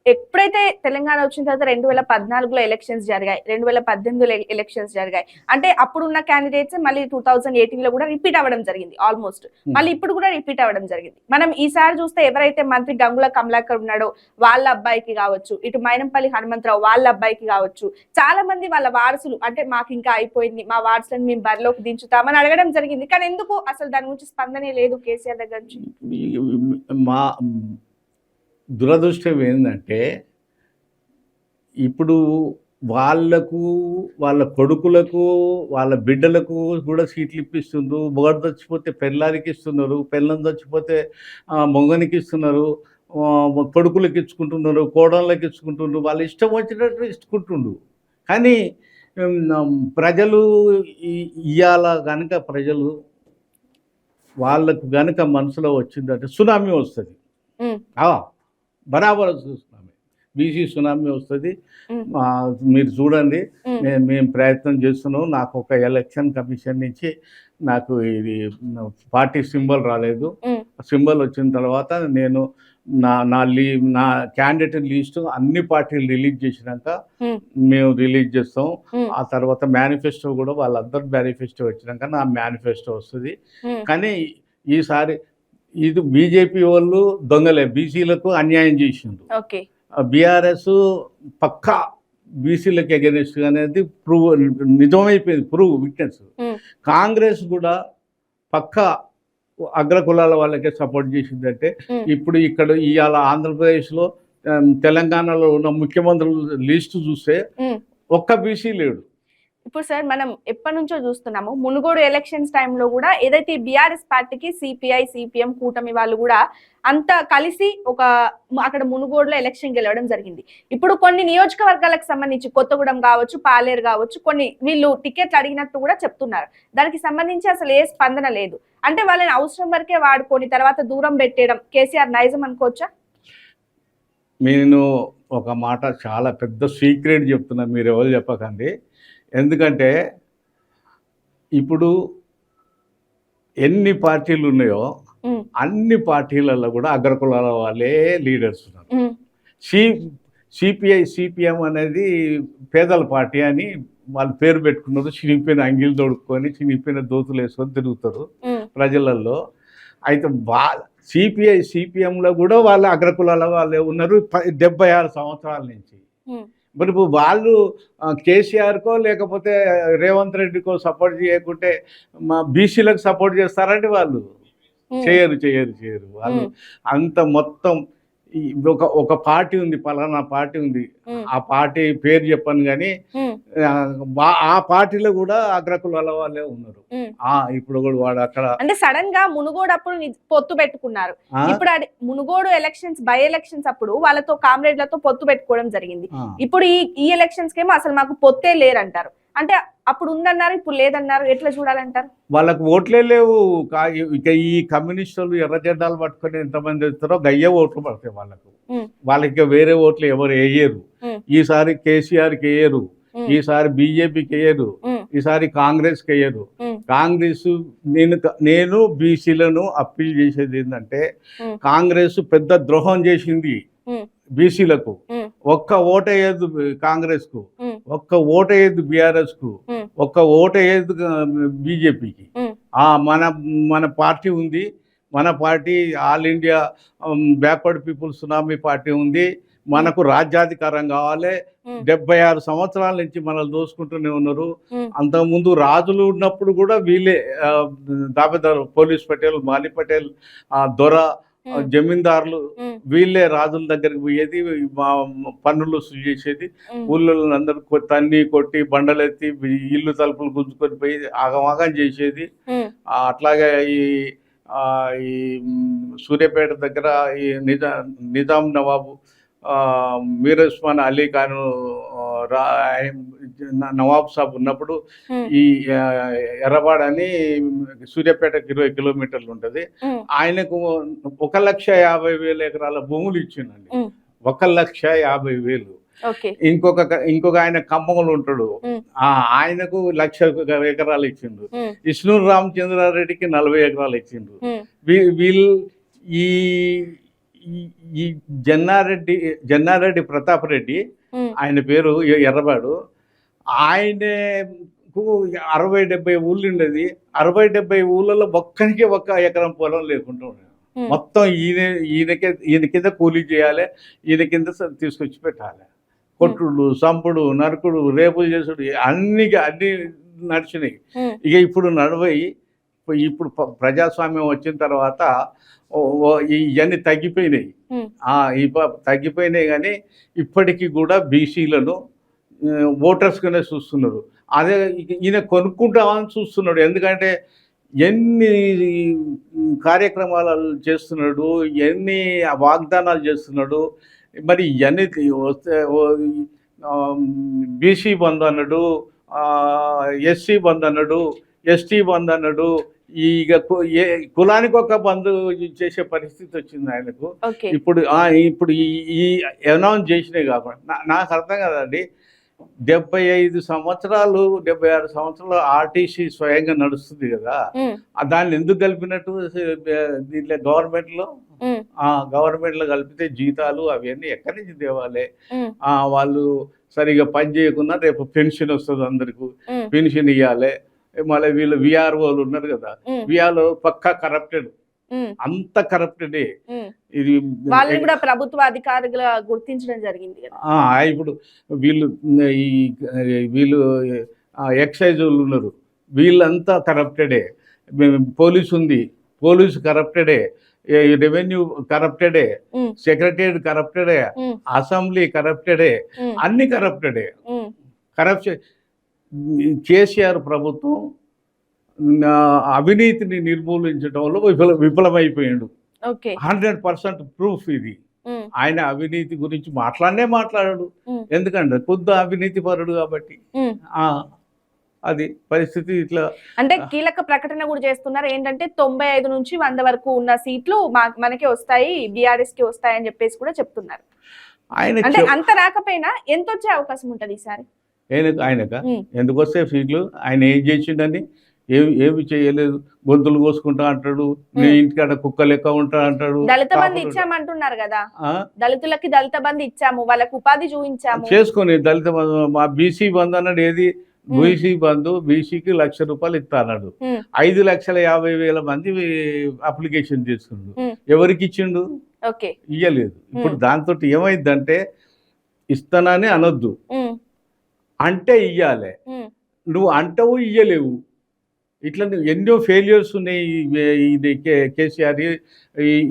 ఎప్పుడైతే తెలంగాణ వచ్చిన తర్వాత 2014లో ఎలక్షన్స్ జరిగాయి, 2018లో ఎలక్షన్స్ జరిగాయి. అంటే అప్పుడున్న క్యాండిడేట్స్ మళ్ళీ 2018లో కూడా రిపీట్ అవ్వడం జరిగింది. ఆల్మోస్ట్ మళ్ళీ ఇప్పుడు కూడా రిపీట్ అవ్వడం జరిగింది. మనం ఈసారి చూస్తే ఎవరైతే మంత్రి గంగుల కమలాకర్ ఉన్నాడో వాళ్ళ అబ్బాయికి కావచ్చు, ఇటు మైనంపల్లి హనుమంతరావు వాళ్ళ అబ్బాయికి కావచ్చు, చాలా మంది వాళ్ళ వారసులు అంటే మాకు ఇంకా అయిపోయింది, మా వారసులను మేము బరిలోకి దించుతామని అడగడం జరిగింది. కానీ ఎందుకు అసలు దాని గురించి స్పందనే లేదు కేసీఆర్ దగ్గర నుంచి? మా దురదృష్టం ఏంటంటే ఇప్పుడు వాళ్ళకు, వాళ్ళ కొడుకులకు, వాళ్ళ బిడ్డలకు కూడా సీట్లు ఇప్పిస్తుండ్రు. మొగడు చచ్చిపోతే పెళ్ళానికి ఇస్తున్నారు, పెళ్ళం చచ్చిపోతే మొగనికి ఇస్తున్నారు, కొడుకులకు ఇచ్చుకుంటున్నారు, కోడళ్ళకి ఇచ్చుకుంటున్నారు, వాళ్ళు ఇష్టం వచ్చినట్టు ఇచ్చుకుంటుండ్రు. కానీ ప్రజలు ఇవాళ కనుక ప్రజలు వాళ్ళకు కనుక మనసులో వచ్చిందంటే సునామీ వస్తుంది. బరాబర్ సునామీ, బీసీ సునామీ వస్తుంది. మీరు చూడండి, మేము ప్రయత్నం చేస్తున్నాం. నాకు ఒక ఎలక్షన్ కమిషన్ నుంచి నాకు ఇది పార్టీ సింబల్ రాలేదు. సింబల్ వచ్చిన తర్వాత నేను నా క్యాండిడేట్ లిస్ట్ అన్ని పార్టీలు రిలీజ్ చేసినాక మేము రిలీజ్ చేస్తాం. ఆ తర్వాత మేనిఫెస్టో కూడా వాళ్ళందరూ మేనిఫెస్టో వచ్చినాక నా మేనిఫెస్టో వస్తుంది. కానీ ఈసారి ఇది బీజేపీ వాళ్ళు దొంగలే, బీసీలకు అన్యాయం చేసిండ్రు. బీఆర్ఎస్ పక్కా బీసీలకు ఎగెనిస్ట్ అనేది నిజమైపోయింది, విట్నెస్. కాంగ్రెస్ కూడా పక్కా అగ్రకులాల వాళ్ళకే సపోర్ట్ చేసిందంటే ఇప్పుడు ఇక్కడ ఇవాళ ఆంధ్రప్రదేశ్లో తెలంగాణలో ఉన్న ముఖ్యమంత్రుల లిస్టు చూస్తే ఒక్క బీసీ లేడు. ఇప్పుడు సార్ మనం ఎప్పటి నుంచో చూస్తున్నాము, మునుగోడు ఎలక్షన్స్ టైంలో కూడా ఏదైతే బీఆర్ఎస్ పార్టీకి సిపిఐ సిపిఎం కూటమి వాళ్ళు కూడా అంతా కలిసి అక్కడ మునుగోడులో ఎలక్షన్ గెలవడం జరిగింది. ఇప్పుడు కొన్ని నియోజకవర్గాలకు సంబంధించి కొత్తగూడెం కావచ్చు, పాలేరు కావచ్చు, కొన్ని వీళ్ళు టికెట్లు అడిగినట్టు కూడా చెప్తున్నారు. దానికి సంబంధించి అసలు ఏ స్పందన లేదు. అంటే వాళ్ళని అవసరం వరకే వాడుకొని తర్వాత దూరం పెట్టేయడం కేసీఆర్ నైజం అనుకోవచ్చా? నేను ఒక మాట చాలా పెద్ద సీక్రెట్ చెప్తున్నా, మీరు ఎవరు చెప్పకండి. ఎందుకంటే ఇప్పుడు ఎన్ని పార్టీలు ఉన్నాయో ఉమ్, అన్ని పార్టీలలో కూడా అగ్రకులాల వాళ్ళే లీడర్స్ ఉన్నారు. ఉమ్, సిపిఐ సిపిఎం అనేది పేదల పార్టీ అని వాళ్ళు పేరు పెట్టుకున్నారు. చినిగిపోయిన అంగిలు తొడుక్కొని చినిగిపోయిన దోతులు వేసుకొని తిరుగుతారు ఉమ్, ప్రజలలో. అయితే సిపిఐ సిపిఎంలో కూడా వాళ్ళ అగ్రకులాల వాళ్ళే ఉన్నారు 76 సంవత్సరాల నుంచి. ఉమ్, మరి ఇప్పుడు వాళ్ళు కేసీఆర్కో లేకపోతే రేవంత్ రెడ్డికో సపోర్ట్ చేయకుంటే మా బీసీలకు సపోర్ట్ చేస్తారండి వాళ్ళు? ఉమ్, చేయరు వాళ్ళు. అంత మొత్తం ఒక పార్టీ ఉంది, పలానా పార్టీ ఉంది, ఉమ్, ఆ పార్టీ పేరు చెప్పను కానీ ఉమ్, ఆ పార్టీలో కూడా అగ్రకులాల వాళ్ళే ఉన్నారు. ఉమ్. ఇప్పుడు కూడా వాడు అక్కడ అంటే సడన్ గా మునుగోడు అప్పుడు పొత్తు పెట్టుకున్నారు. ఆ? ఇప్పుడు మునుగోడు ఎలక్షన్స్ బై ఎలక్షన్స్ అప్పుడు వాళ్ళతో కామ్రేడ్లతో పొత్తు పెట్టుకోవడం జరిగింది. ఆ. ఇప్పుడు ఈ ఎలక్షన్స్ కేమో అసలు మాకు పొత్తే లేరంటారు. అంటే అప్పుడు ఉందన్నారు, ఇప్పుడు లేదన్నారు. ఎట్లా చూడాలంటారు? వాళ్ళకు ఓట్లే లేవు. ఇక ఈ కమ్యూనిస్టులు ఎర్ర జెండాలు పట్టుకొని ఎంతమంది వెళ్తారో గయ్యే ఓట్లు పడతాయి వాళ్ళకు. ఉమ్, వాళ్ళకి వేరే ఓట్లు ఎవరు వేయరు. ఉమ్, ఈసారి కేసీఆర్కి వేయరు, ఉమ్, ఈసారి బీజేపీకి వేయరు, ఉమ్, ఈసారి కాంగ్రెస్కి వేయరు. ఉమ్, కాంగ్రెస్ నేను బీసీలను అప్పీల్ చేసేది ఏంటంటే, ఉమ్, కాంగ్రెస్ పెద్ద ద్రోహం చేసింది ఉమ్, బీసీలకు. ఉమ్, ఒక్క ఓటేయద్దు కాంగ్రెస్కు, ఉమ్, ఒక్క ఓటేయద్దు బీఆర్ఎస్కు, ఉమ్, ఒక్క ఓటేయద్దు బీజేపీకి. ఉమ్, మన మన పార్టీ ఉంది, మన party all India backward people's tsunami party ఉంది. మనకు రాజ్యాధికారం కావాలి. ఉమ్, 76 సంవత్సరాల నుంచి మనల్ని దోసుకుంటూనే ఉన్నారు. ఉమ్, అంతకుముందు రాజులు ఉన్నప్పుడు కూడా వీళ్ళే దాబేదారు, పోలీస్ పటేల్, మాలి పటేల్, దొర, ఉమ్, జమీందారులు ఉమ్, వీళ్ళే రాజుల దగ్గరికి పోయేది, పన్నులు వసూలు చేసేది. ఉమ్, ఊళ్ళో అందరూ తన్ని కొట్టి బండలెత్తి ఇల్లు తలుపులు గుంజుకొని పోయి ఆగమాగం చేసేది. ఉమ్, అట్లాగే ఈ సూర్యాపేట దగ్గర ఈ నిజాం నవాబు మీర్ ఉస్మాన్ అలీ ఖాన్ నవాబ్ సాబ్ ఉన్నప్పుడు ఉమ్, ఈ ఎర్రబాడ్ అని సూర్యాపేటకి 20 కిలోమీటర్లు ఉంటుంది. ఉమ్, ఆయనకు 1,50,000 ఎకరాల భూములు ఇచ్చిందండి. ఉమ్, 1,50,000. ఓకే. ఇంకొక ఆయన ఖమ్మంలో ఉంటాడు, ఉమ్, ఆయనకు 1,00,000 ఎకరాలు ఇచ్చిండు. ఉమ్, ఇష్ణూరు రామచంద్రారెడ్డికి 40 ఎకరాలు ఇచ్చిండు. ఉమ్, వీళ్ళు ఈ ఈ జన్నారెడ్డి ప్రతాప్ రెడ్డి, ఉమ్, ఆయన పేరు ఎర్రబాడు. ఆయనకు 60-70 ఊళ్ళు ఉండేది. 60-70 ఊళ్ళలో ఒక్కరికి 1 ఎకరం పొలం లేకుండా ఉండేది. ఉమ్, మొత్తం ఈయన కింద కూలీ చేయాలి, ఈయన కింద తీసుకొచ్చి పెట్టాలి. కొట్టుడు, సంపుడు, నరుకుడు, రేపులు చేసుడు అన్ని నడిచినాయి. ఉమ్, ఇక ఇప్పుడు ఇప్పుడు ప్రజాస్వామ్యం వచ్చిన తర్వాత ఇవన్నీ తగ్గిపోయినాయి. ఉమ్, తగ్గిపోయినాయి కానీ ఇప్పటికీ కూడా బీసీలను ఓటర్స్గానే చూస్తున్నారు. అదే ఈయన కొనుక్కుంటామని చూస్తున్నాడు. ఎందుకంటే ఎన్ని కార్యక్రమాలు చేస్తున్నాడు, ఎన్ని వాగ్దానాలు చేస్తున్నాడు. మరి ఇవన్నీ వస్తే బీసీ బంద్ అన్నాడు, ఎస్సీ బంద్ అన్నాడు, ఎస్టీ బంద్ అన్నాడు. ఇక కులానికి ఒక బంద్ చేసే పరిస్థితి వచ్చింది ఆయనకు. ఓకే. ఇప్పుడు ఈ అనౌన్స్ చేసినాయి కాకుండా నాకు అర్థం కదండి. 75 సంవత్సరాలు 76 సంవత్సరాలు ఆర్టీసీ స్వయంగా నడుస్తుంది కదా, ఉమ్, దాన్ని ఎందుకు కలిపినట్టు దీంట్లో గవర్నమెంట్లో కలిపితే జీతాలు అవన్నీ ఎక్కడి నుంచి తేవాలి? ఉమ్, వాళ్ళు సరిగా పని చేయకుండా రేపు పెన్షన్ వస్తుంది, అందరికి ఉమ్, పెన్షన్ ఇవ్వాలి. మళ్ళీ వీళ్ళు విఆర్ఓలు ఉన్నారు కదా, ఉమ్, విఆర్ఓ పక్కా కరప్టెడ్, ఉమ్, అంత కరప్టెడే. ఉమ్. ఇది వాళ్ళని కూడా ప్రభుత్వ అధికారులుగా గుర్తించడం జరిగింది కదా. ఇప్పుడు వీళ్ళు ఎక్సైజ్ వాళ్ళు ఉన్నారు, వీళ్ళంతా కరప్టెడే. పోలీసు ఉంది, పోలీసు కరప్టెడే. రెవెన్యూ కరప్టెడే, ఉమ్, సెక్రటరియట్ కరప్టెడే, ఉమ్, అసెంబ్లీ కరప్టెడే, ఉమ్, అన్ని కరప్టెడే. ఉమ్, కరప్షన్ కేసీఆర్ ప్రభుత్వం అవినీతిని నిర్మూలించడంలో విఫలమైపోయాడు. ఓకే. 100% ప్రూఫ్ ఇది. ఉమ్, ఆయన అవినీతి గురించి మాట్లాడాడు. ఉమ్, ఎందుకంటే కొద్ది అవినీతి పరుడు కాబట్టి. ఉమ్. అది పరిస్థితి. ఇట్లా అంటే కీలక ప్రకటన కూడా చేస్తున్నారు. ఏంటంటే 95 నుంచి 100 వరకు ఉన్న సీట్లు మనకే వస్తాయి, బీఆర్ఎస్ కి వస్తాయి అని చెప్పేసి కూడా చెప్తున్నారు. ఆయన అంటే అంత రాకపోయినా ఎంత వచ్చే అవకాశం ఉంటది ఈసారి? ఆయనక ఉమ్, ఎందుకు వస్తే సీట్లు? ఆయన ఏం చేసిండని ఏమి చేయలేదు, గొంతులు కోసుకుంటా అంటాడు, నీ ఇంటికాడ కుక్క లెక్క ఉంటా అంటాడు. దళిత బంధు ఇచ్చామంటున్నారు కదా, దళితులకి దళిత బంధు ఇచ్చాము, వాళ్ళకి ఉపాధి చూపించాము. చేసుకొని దళిత బంధు, మా బీసీ బంధు అన్నాడు. ఏది బీసీ బంధు? బీసీకి ₹1,00,000 ఇస్తా అన్నాడు. 5,50,000 మంది అప్లికేషన్ చేసుకుండు. ఎవరికి ఇచ్చిండు? ఇయ్యలేదు. ఇప్పుడు దాంతో ఏమైందంటే ఇస్తానని అనొద్దు, అంటే ఇయ్యాలి. నువ్వు అంటావు, ఇయ్యలేవు. ఇట్లా ఎన్నో ఫెయిల్యూర్స్ ఉన్నాయి. ఇది కేసీఆర్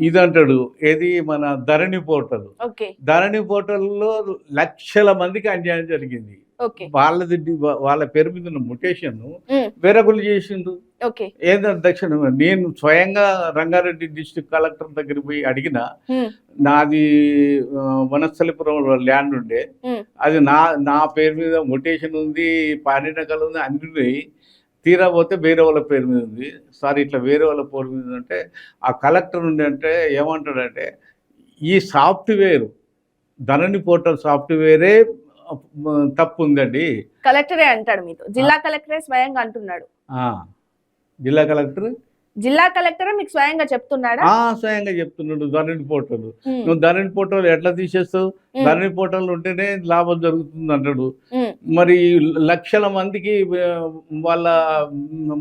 ఇది అంటాడు, ఏది మన ధరణి పోర్టల్. ధరణి పోర్టల్లో లక్షల మందికి అన్యాయం జరిగింది. వాళ్ళ పేరు మీద ఉన్న ముటేషన్ వేరొకరు చేసిండు. ఏంటంటే దక్షిణ, నేను స్వయంగా రంగారెడ్డి డిస్ట్రిక్ట్ కలెక్టర్ దగ్గర పోయి అడిగిన, నాది వనస్థలిపురం ల్యాండ్ ఉండే, అది నా పేరు మీద ముటేషన్ ఉంది, పారినకలు ఉంది, అన్ని తీరా పోతే వేరే వాళ్ళ పేరు మీద ఉంది. సార్ ఇట్లా వేరే వాళ్ళ పేరు మీద అంటే ఆ కలెక్టర్ ఉండే అంటే ఏమంటాడంటే, ఈ సాఫ్ట్వేర్ ధరణి పోర్టల్ సాఫ్ట్వేరే తప్పు ఉందండి. కలెక్టరే అంటాడు మీతో, జిల్లా కలెక్టరే స్వయంగా అంటున్నాడు. జిల్లా కలెక్టర్ మీకు స్వయంగా చెప్తున్నాడా? స్వయంగా చెప్తున్నాడు. ధరణి పోర్టల్, నువ్వు ధరణి పోర్టల్ ఎట్లా తీసేస్తావు? ధరణి పోర్టల్ ఉంటేనే లాభం జరుగుతుంది అంటాడు. మరి లక్షల మందికి వాళ్ళ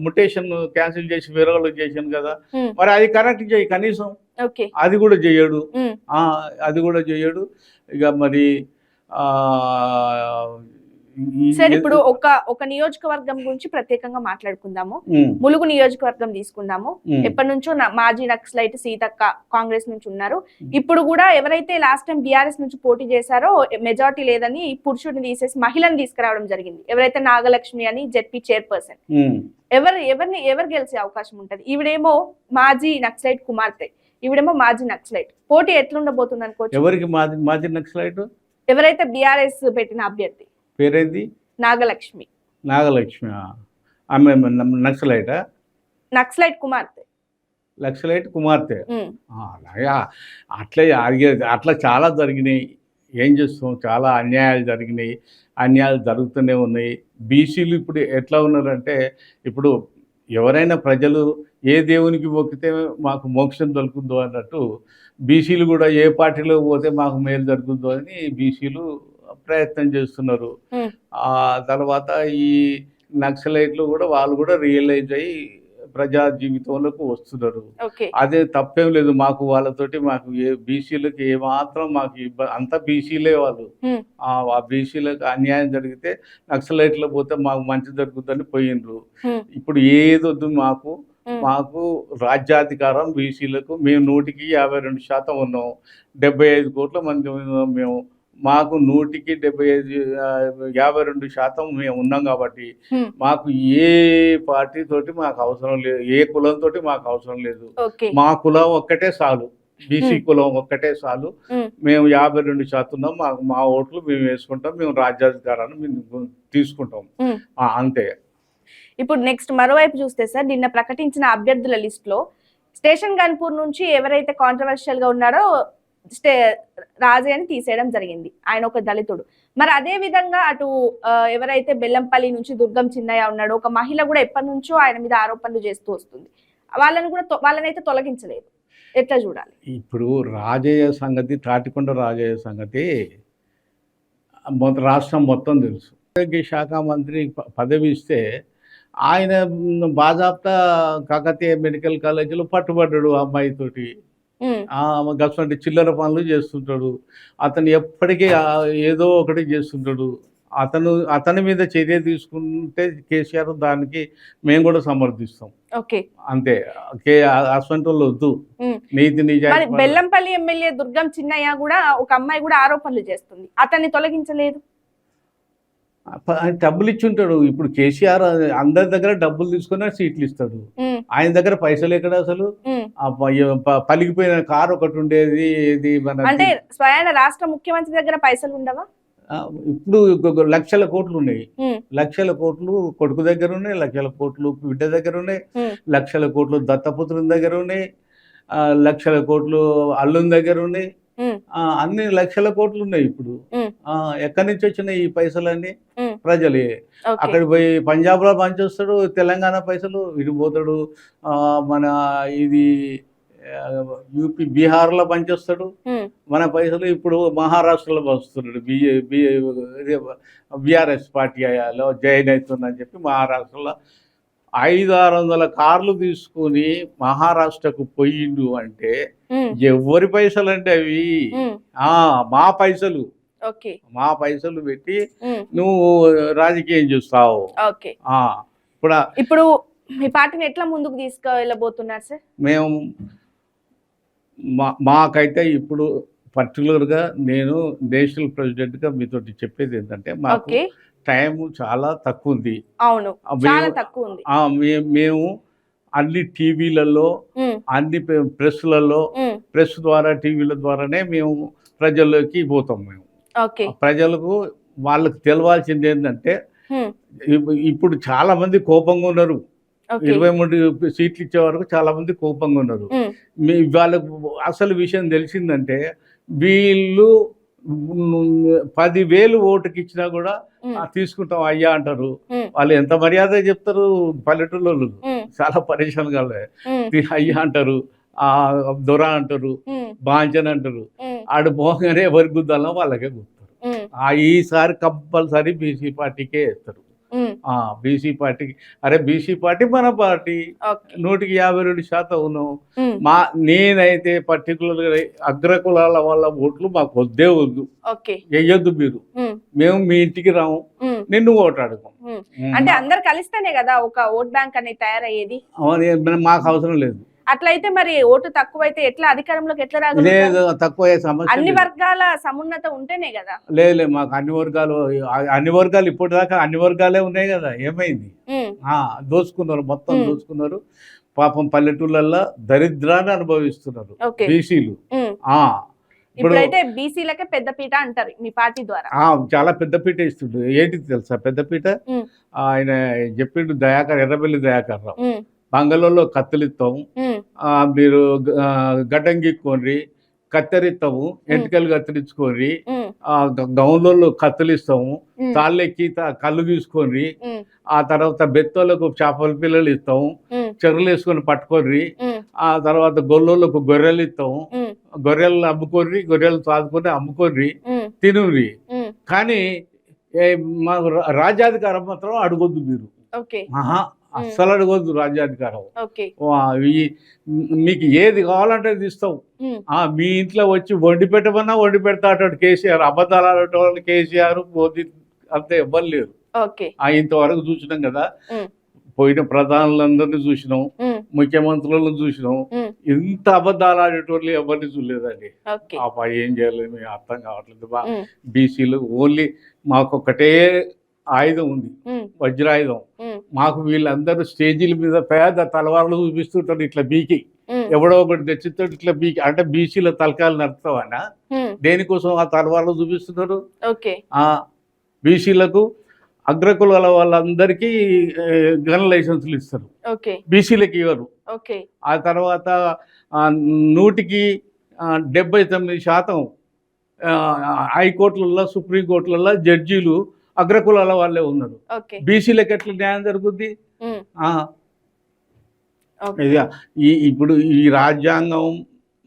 ముటేషన్ క్యాన్సిల్ చేసి వేరే వాళ్ళకి చేశాను కదా, మరి అది కరెక్ట్ చేయి కనీసం. అది కూడా చేయడు. ఇక మరి సరే, ఇప్పుడు ఒక నియోజకవర్గం గురించి ప్రత్యేకంగా మాట్లాడుకుందాము. ములుగు నియోజకవర్గం తీసుకుందాము. ఎప్పటి నుంచో మాజీ నక్సలైట్ సీతక్క కాంగ్రెస్ నుంచి ఉన్నారు. ఇప్పుడు కూడా ఎవరైతే లాస్ట్ టైం బీఆర్ఎస్ నుంచి పోటీ చేశారో మెజారిటీ లేదని పురుషుడిని తీసేసి మహిళను తీసుకురావడం జరిగింది. ఎవరైతే నాగలక్ష్మి అని జెడ్పీ చైర్పర్సన్. ఎవరు గెలిచే అవకాశం ఉంటది? ఈవిడేమో మాజీ నక్సలైట్ కుమార్తె, ఈవిడేమో మాజీ నక్సలైట్. పోటీ ఎట్లుండబోతుంది అనుకోవచ్చు? ఎవరికి మాజీ నక్సలైట్? ఎవరైతే బీఆర్ఎస్ పెట్టిన అభ్యర్థి పేరేంది? నాగలక్ష్మి. ఆమె నక్సలైట్ కుమార్తె. అట్లా చాలా జరిగినాయి. ఏం చేస్తాం, చాలా అన్యాయాలు జరిగినాయి, అన్యాయాలు జరుగుతూనే ఉన్నాయి. బీసీలు ఇప్పుడు ఎట్లా ఉన్నారంటే, ఇప్పుడు ఎవరైనా ప్రజలు ఏ దేవునికి మొక్కితే మాకు మోక్షం దొరుకుతుందో అన్నట్టు బీసీలు కూడా ఏ పార్టీలో పోతే మాకు మేలు జరుగుతుందో అని బీసీలు ప్రయత్నం చేస్తున్నారు. ఆ తర్వాత ఈ నక్సలైట్లు కూడా వాళ్ళు కూడా రియలైజ్ అయ్యి ప్రజా జీవితంలోకి వస్తున్నారు. అదే తప్పేం లేదు. మాకు వాళ్ళతోటి మాకు బీసీలకు ఏమాత్రం మాకు అంతా బీసీలే వాళ్ళు. ఆ బీసీలకు అన్యాయం జరిగితే నక్సలైట్లో పోతే మాకు మంచి జరుగుతుందని పోయిండ్రు. ఇప్పుడు ఏదొద్దు మాకు రాజ్యాధికారం బీసీలకు. మేము 152% ఉన్నాం, 75 కోట్ల మంది ఉన్నాం మేము. మాకు 152% మేము ఉన్నాం కాబట్టి మాకు ఏ పార్టీ తోటి మాకు అవసరం లేదు, ఏ కులంతో మాకు అవసరం లేదు. మా కులం ఒక్కటే చాలు, బీసీ కులం ఒక్కటే చాలు. మేము 52% ఉన్నాం, మా ఓట్లు మేము వేసుకుంటాం, మేము రాజ్యాధికారాన్ని మేము తీసుకుంటాం, అంతే. ఇప్పుడు నెక్స్ట్ మరోవైపు చూస్తే సార్, నిన్న ప్రకటించిన అభ్యర్థుల లిస్ట్ లో స్టేషన్ గన్పూర్ నుంచి ఎవరైతే కాంట్రవర్షియల్ గా ఉన్నారో రాజే అని తీసేయడం జరిగింది. ఆయన ఒక దళితుడు. మరి అదే విధంగా అటు ఎవరైతే బెల్లంపల్లి నుంచి దుర్గం చిన్నయ్య ఉన్నాడో, ఒక మహిళ కూడా ఎప్పటి నుంచో ఆయన మీద ఆరోపణలు చేస్తూ వస్తుంది. వాళ్ళనైతే తొలగించలేదు. ఎట్లా చూడాలి? ఇప్పుడు రాజయ్య సంగతి, తాటికొండ రాజయ్య సంగతి రాష్ట్రం మొత్తం తెలుసు. ఆరోగ్య శాఖ మంత్రి పదవి ఇస్తే ఆయన బాజాప్తా కాకతీయ మెడికల్ కాలేజీలో పట్టుబడ్డాడు అమ్మాయితోటి. గసంటి చిల్లర పనులు చేస్తుంటాడు. అతను ఎప్పటికీ ఏదో ఒకటి చేస్తుంటాడు. అతని మీద చర్య తీసుకుంటే కేసీఆర్ దానికి మేము కూడా సమర్థిస్తాం, అంతే. అటువంటి వాళ్ళు వద్దు. నీతి నిజాయితీ. బెల్లంపల్లి ఎమ్మెల్యే దుర్గం చిన్నయ్య కూడా ఒక అమ్మాయి కూడా ఆరోపణలు చేస్తుంది, అతన్ని తొలగించలేదు. డబ్బులు ఇచ్చి ఉంటాడు. ఇప్పుడు కేసీఆర్ అందరి దగ్గర డబ్బులు తీసుకుని సీట్లు ఇస్తాడు. ఆయన దగ్గర పైసలు ఎక్కడ? అసలు పలిగిపోయిన కారు ఒకటి ఉండేది. అంటే స్వయాన రాష్ట్ర ముఖ్యమంత్రి దగ్గర పైసలు ఉండవా? ఇప్పుడు లక్షల కోట్లు ఉన్నాయి. లక్షల కోట్లు కొడుకు దగ్గర ఉన్నాయి, లక్షల కోట్లు బిడ్డ దగ్గర ఉన్నాయి, లక్షల కోట్లు దత్తపుత్రుని దగ్గర ఉన్నాయి, లక్షల కోట్లు అల్లుని దగ్గర ఉన్నాయి. అన్ని లక్షల కోట్లు ఉన్నాయి. ఇప్పుడు ఎక్కడి నుంచి వచ్చినాయి ఈ పైసలన్నీ? ప్రజలే. ఓకే. అక్కడికి పోయి పంజాబ్లో పనిచేస్తాడు, తెలంగాణ పైసలు ఇటు పోతాడు. మన ఇది యూపీ బీహార్లో పనిచేస్తాడు, మన పైసలు ఇప్పుడు మహారాష్ట్రలో పంచుతున్నాడు. బీఆర్ఎస్ పార్టీలో జాయిన్ అవుతుందని చెప్పి మహారాష్ట్రలో 500-600 కార్లు తీసుకుని మహారాష్ట్రకు పోయిండు అంటే ఎవరి పైసలు అంటే అవి మా పైసలు. ఓకే. మా పైసలు పెట్టి నువ్వు రాజకీయం చేస్తావు. ఓకే. ఇప్పుడు మీ పార్టీని ఎట్లా ముందుకు తీసుకెళ్ళబోతున్నారు సార్? మేము మాకైతే ఇప్పుడు పర్టికులర్గా నేను నేషనల్ ప్రెసిడెంట్గా మీతో చెప్పేది ఏంటంటే మాకు టైం చాలా తక్కువ ఉంది. అవును, చాలా తక్కువ ఉంది. మేము అన్ని టీవీలలో, అన్ని ప్రెస్లలో, ప్రెస్ ద్వారా టీవీల ద్వారానే మేము ప్రజల్లోకి పోతాం. మేము ప్రజలకు వాళ్ళకి తెలవాల్సింది ఏంటంటే ఇప్పుడు చాలా మంది కోపంగా ఉన్నారు. 23 సీట్లు ఇచ్చే వరకు చాలా మంది కోపంగా ఉన్నారు. వాళ్ళకు అసలు విషయం తెలిసిందంటే వీళ్ళు 10,000 ఓటుకి ఇచ్చినా కూడా తీసుకుంటాం అయ్యా అంటారు. వాళ్ళు ఎంత మర్యాద చెప్తారు. పల్లెటూళ్ళు చాలా పరేషాన్ కాలే. అయ్యా అంటారు, దొర అంటారు, బాంచన్ అంటారు. ఆడు పోగానే ఎవరికి గుద్దాలో వాళ్ళకే గుర్తారు. ఈసారి కంపల్సరీ బీసీ పార్టీకే వేస్తారు. బీసీ పార్టీకి. అరే బీసీ పార్టీ మన పార్టీ 152% ఉన్నాం. నేనైతే పర్టికులర్గా అగ్రకులాల వాళ్ళ ఓట్లు మాకు వద్దే వద్దు, వెయ్యొద్దు మీరు. మేము మీ ఇంటికి రాము, నిన్ను ఓటు అడుగు. అంటే అందరు కలిస్తేనే కదా ఒక ఓట్ బ్యాంక్ అనేది తయారయ్యేది. మాకు అవసరం లేదు. అట్లయితే మరి ఓటు తక్కువైతే ఎట్లా అధికారంలోకి ఎట్లా రాదు? లేదు, తక్కువ సమస్య. అన్ని వర్గాల సమున్నత ఉంటేనే కదా. లేదు, మాకు అన్ని వర్గాలు ఇప్పటిదాకా అన్ని వర్గాలే ఉన్నాయి కదా. ఏమైంది? దోచుకున్నారు, మొత్తం దోచుకున్నారు. పాపం పల్లెటూళ్ళల్లో దరిద్రాన్ని అనుభవిస్తున్నారు బీసీలు. ఇప్పుడైతే బీసీలకే పెద్దపీట అంటారు మీ పార్టీ ద్వారా. చాలా పెద్దపీట ఇస్తుండ్రు. ఏంటి తెలుసా పెద్దపీట? ఆయన చెప్పిండు, ఎర్రబెల్లి దయాకర్ రావు. బంగాళలో కత్తులిస్తాము, మీరు గడ్డం గీక్కోండి, కత్తెరిస్తాము, ఎంటికలు కత్తిరించుకోండి, గౌన్లలో కత్తులిస్తాము, తాళ్ళెక్కి కళ్ళు గీసుకొని, ఆ తర్వాత బెత్తోళ్ళకు చేపల పిల్లలు ఇస్తాము, చెరువులు వేసుకొని పట్టుకొని, ఆ తర్వాత గొల్లోళ్ళకు గొర్రెలు ఇస్తాము, గొర్రెలు అమ్ముకొని, గొర్రెలు సాదుకొని అమ్ముకొని తినురి. కానీ మాకు రాజ్యాధికారం మాత్రం అడగొద్దు మీరు. అస్సలు అడగొద్దు రాజ్యాధికారం. మీకు ఏది కావాలంటే ఇస్తాం. మీ ఇంట్లో వచ్చి వండి పెట్టమన్నా వండి పెడతా అంటాడు కేసీఆర్. అబద్ధాలు ఆడేటోళ్ళు కేసీఆర్, మోదీ అంతే ఎవ్వరు లేరు. ఇంతవరకు చూసినాం కదా. పోయిన ప్రధానులందరినీ చూసినాం, ముఖ్యమంత్రులను చూసినాం. ఇంత అబద్ధాలు ఆడేటోళ్ళు ఎవరిని చూడలేదండి. ఏం చేయలేదు, అర్థం కావట్లేదు. బీసీలు ఓన్లీ మాకొక్కటే ఆయుధం ఉంది, వజ్రాయుధం. మాకు వీళ్ళందరూ స్టేజీల మీద పేద తలవార్లు చూపిస్తుంటారు. ఇట్లా బీకి ఎవడో ఒకటి తెచ్చిస్తాడు, ఇట్లా బీకి. అంటే బీసీల తలకాయలు నడుస్తావన్నా దేనికోసం ఆ తలవార్లు చూపిస్తున్నారు? బీసీలకు అగ్రకులాల వాళ్ళందరికీ గన్ లైసెన్సులు ఇస్తారు, బీసీలకు ఇవ్వరు. ఆ తర్వాత 100కి 79% హైకోర్టులలో, సుప్రీంకోర్టులలో జడ్జీలు అగ్రకులాల వాళ్ళే ఉన్నారు. బీసీలకు ఎట్లా న్యాయం జరుగుద్ది? ఇప్పుడు ఈ రాజ్యాంగం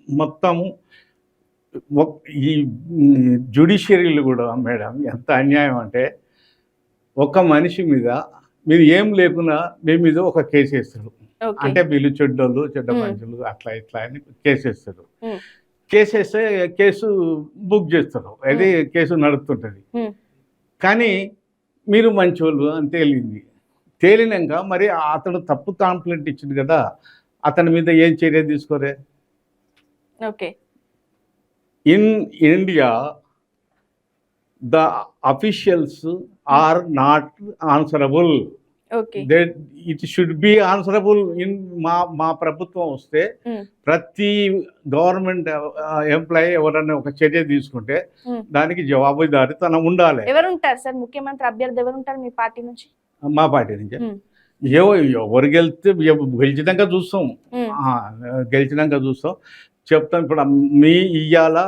మొత్తము, ఈ జ్యుడిషియరీలు కూడా మేడం ఎంత అన్యాయం అంటే, ఒక మనిషి మీద మీరు ఏం లేకున్నా మీ మీద ఒక కేసు వేస్తారు. అంటే వీళ్ళు చెడ్డోళ్ళు, చెడ్డ మనుషులు, అట్లా ఇట్లా అని కేసు వేస్తారు. కేసు వేస్తే కేసు బుక్ చేస్తారు, అది కేసు నడుస్తుంటుంది. కానీ మీరు మంచోళ్ళు అని తేలినాక మరి అతను తప్పు కంప్లైంట్ ఇచ్చింది కదా, అతని మీద ఏం చర్య తీసుకోరే? In India the officials are not answerable. It should be answerable. మా ప్రభుత్వం వస్తే ప్రతి గవర్నమెంట్ ఎంప్లాయీ ఎవరైనా ఒక చర్య తీసుకుంటే దానికి జవాబుదారీతనం ఉండాలి. ఎవరుంటారు సార్ ముఖ్యమంత్రి అభ్యర్థి? ఎవరుంటారు మీ పార్టీ నుంచి? మా పార్టీ నుంచి ఎవరు గెలిచినాక చూస్తాం, గెలిచినాక చూస్తాం, చెప్తాం. ఇప్పుడు మీ ఇయ్యాల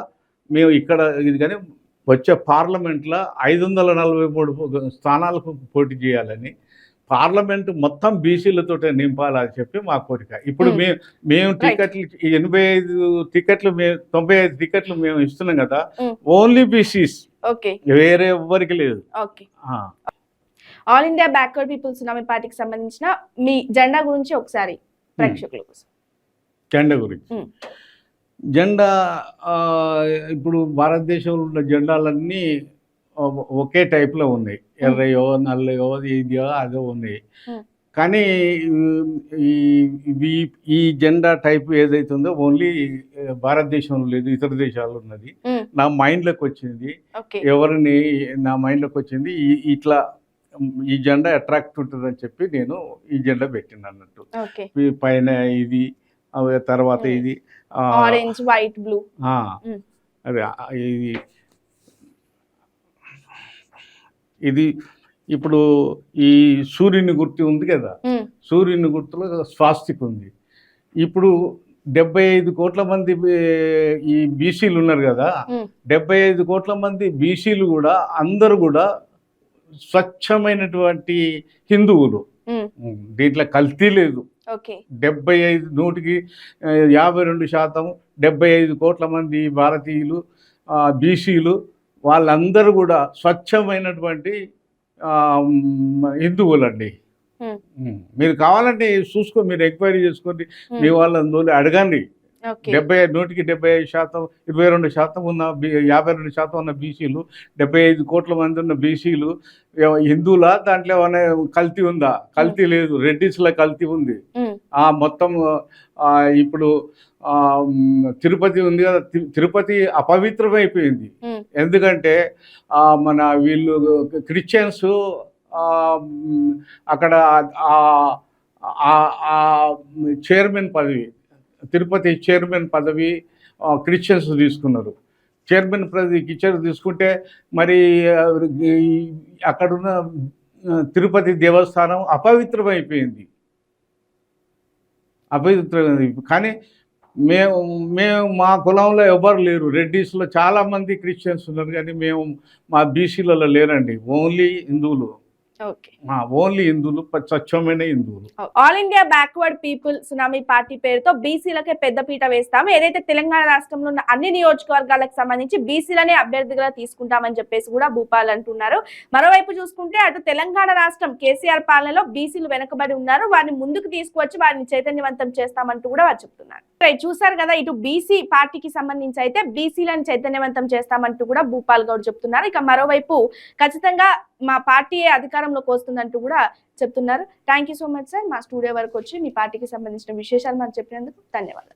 మేము ఇక్కడ ఇది, కానీ వచ్చే పార్లమెంట్లో 543 స్థానాలకు పోటీ చేయాలని, పార్లమెంట్ మొత్తం బీసీలతోటే నింపాలని చెప్పి మా కోరిక. ఇప్పుడు మేము టికెట్లు 85 టికెట్లు 95 టికెట్లు మేము ఇస్తున్నాం కదా, ఓన్లీ బీసీస్, వేరే ఎవ్వరికి లేదు. All India backward people tsunami పార్టీకి సంబంధించిన మీ జెండా గురించి ఒకసారి ప్రేక్షకుల కోసం. జెండా గురించి, జెండా ఇప్పుడు భారతదేశంలో ఉన్న జెండాలన్నీ ఒకే టైప్లో ఉన్నాయి, ఎర్రయో నల్లయో ఇదియో అదో ఉన్నాయి. కానీ ఈ జెండా టైప్ ఏదైతే ఉందో ఓన్లీ భారతదేశంలో లేదు, ఇతర దేశాలు ఉన్నది. నా మైండ్లోకి వచ్చింది, ఎవరిని నా మైండ్లోకి వచ్చింది ఇట్లా ఈ జెండా అట్రాక్ట్ ఉంటుంది అని చెప్పి నేను ఈ జెండా పెట్టిన అన్నట్టు. పైన ఇది, తర్వాత ఇది ఆరెంజ్ వైట్ బ్లూ, అదే ఇది ఇప్పుడు ఈ సూర్యుని గుర్తు ఉంది కదా, సూర్యుని గుర్తులో స్వాస్తిక్ ఉంది. ఇప్పుడు 75 కోట్ల మంది ఈ బీసీలు ఉన్నారు కదా, 75 కోట్ల మంది బీసీలు కూడా అందరూ కూడా స్వచ్ఛమైనటువంటి హిందువులు, దీంట్లో కల్తీ లేదు. 75 నూటికి 52%, 75 కోట్ల మంది భారతీయులు బీసీలు వాళ్ళందరూ కూడా స్వచ్ఛమైనటువంటి హిందువులండి. మీరు కావాలంటే చూసుకో, మీరు ఎంక్వైరీ చేసుకోండి, మీ వాళ్ళందరూ అడగండి. 100కి 75%, 22% ఉన్న 52% ఉన్న బీసీలు, 75 కోట్ల మంది ఉన్న బీసీలు హిందువులా, దాంట్లో ఏమైనా కల్తీ ఉందా? కల్తీ లేదు, రెడ్డిస్లో కల్తీ ఉంది. మొత్తం ఇప్పుడు తిరుపతి ఉంది కదా, తిరుపతి అపవిత్రమైపోయింది. ఎందుకంటే మన వీళ్ళు క్రిస్టియన్స్ అక్కడ చైర్మన్ పదవి, తిరుపతి చైర్మన్ పదవి క్రిస్టియన్స్ తీసుకున్నారు. చైర్మన్ పదవి తీసుకుంటే మరి అక్కడున్న తిరుపతి దేవస్థానం అపవిత్రమైపోయింది. కానీ మేము మా కులంలో ఎవరు లేరు, రెడ్డిస్లో చాలామంది క్రిస్టియన్స్ ఉన్నారు, కానీ మా బీసీలలో లేరండి, ఓన్లీ హిందువులు. ఓన్లీ హిందువులు, స్వచ్ఛమైన హిందువులు. All India backward people tsunami party పేరుతో బీసీలకే పెద్దపీట వేస్తాము, ఏదైతే తెలంగాణ రాష్ట్రంలో ఉన్న అన్ని నియోజకవర్గాలకు సంబంధించి బీసీలనే అభ్యర్థిగా తీసుకుంటామని చెప్పేసి కూడా భూపాల్ అంటున్నారు. మరోవైపు చూసుకుంటే అటు తెలంగాణ రాష్ట్రం కేసీఆర్ పాలనలో బీసీలు వెనకబడి ఉన్నారు, వారిని ముందుకు తీసుకువచ్చి వారిని చైతన్యవంతం చేస్తామంటూ కూడా వారు చెప్తున్నారు. చూసారు కదా, ఇటు బీసీ పార్టీకి సంబంధించి అయితే బీసీలను చైతన్యవంతం చేస్తామంటూ కూడా భూపాల్ గౌడ్ చెప్తున్నారు. ఇక మరోవైపు ఖచ్చితంగా మా పార్టీ అధికారంలోకి వస్తుందంటూ కూడా చెప్తున్నారు. Thank you so much sir, మా స్టూడియో వరకు వచ్చి మీ పార్టీకి సంబంధించిన విశేషాలు మాకు చెప్పినందుకు ధన్యవాదాలు.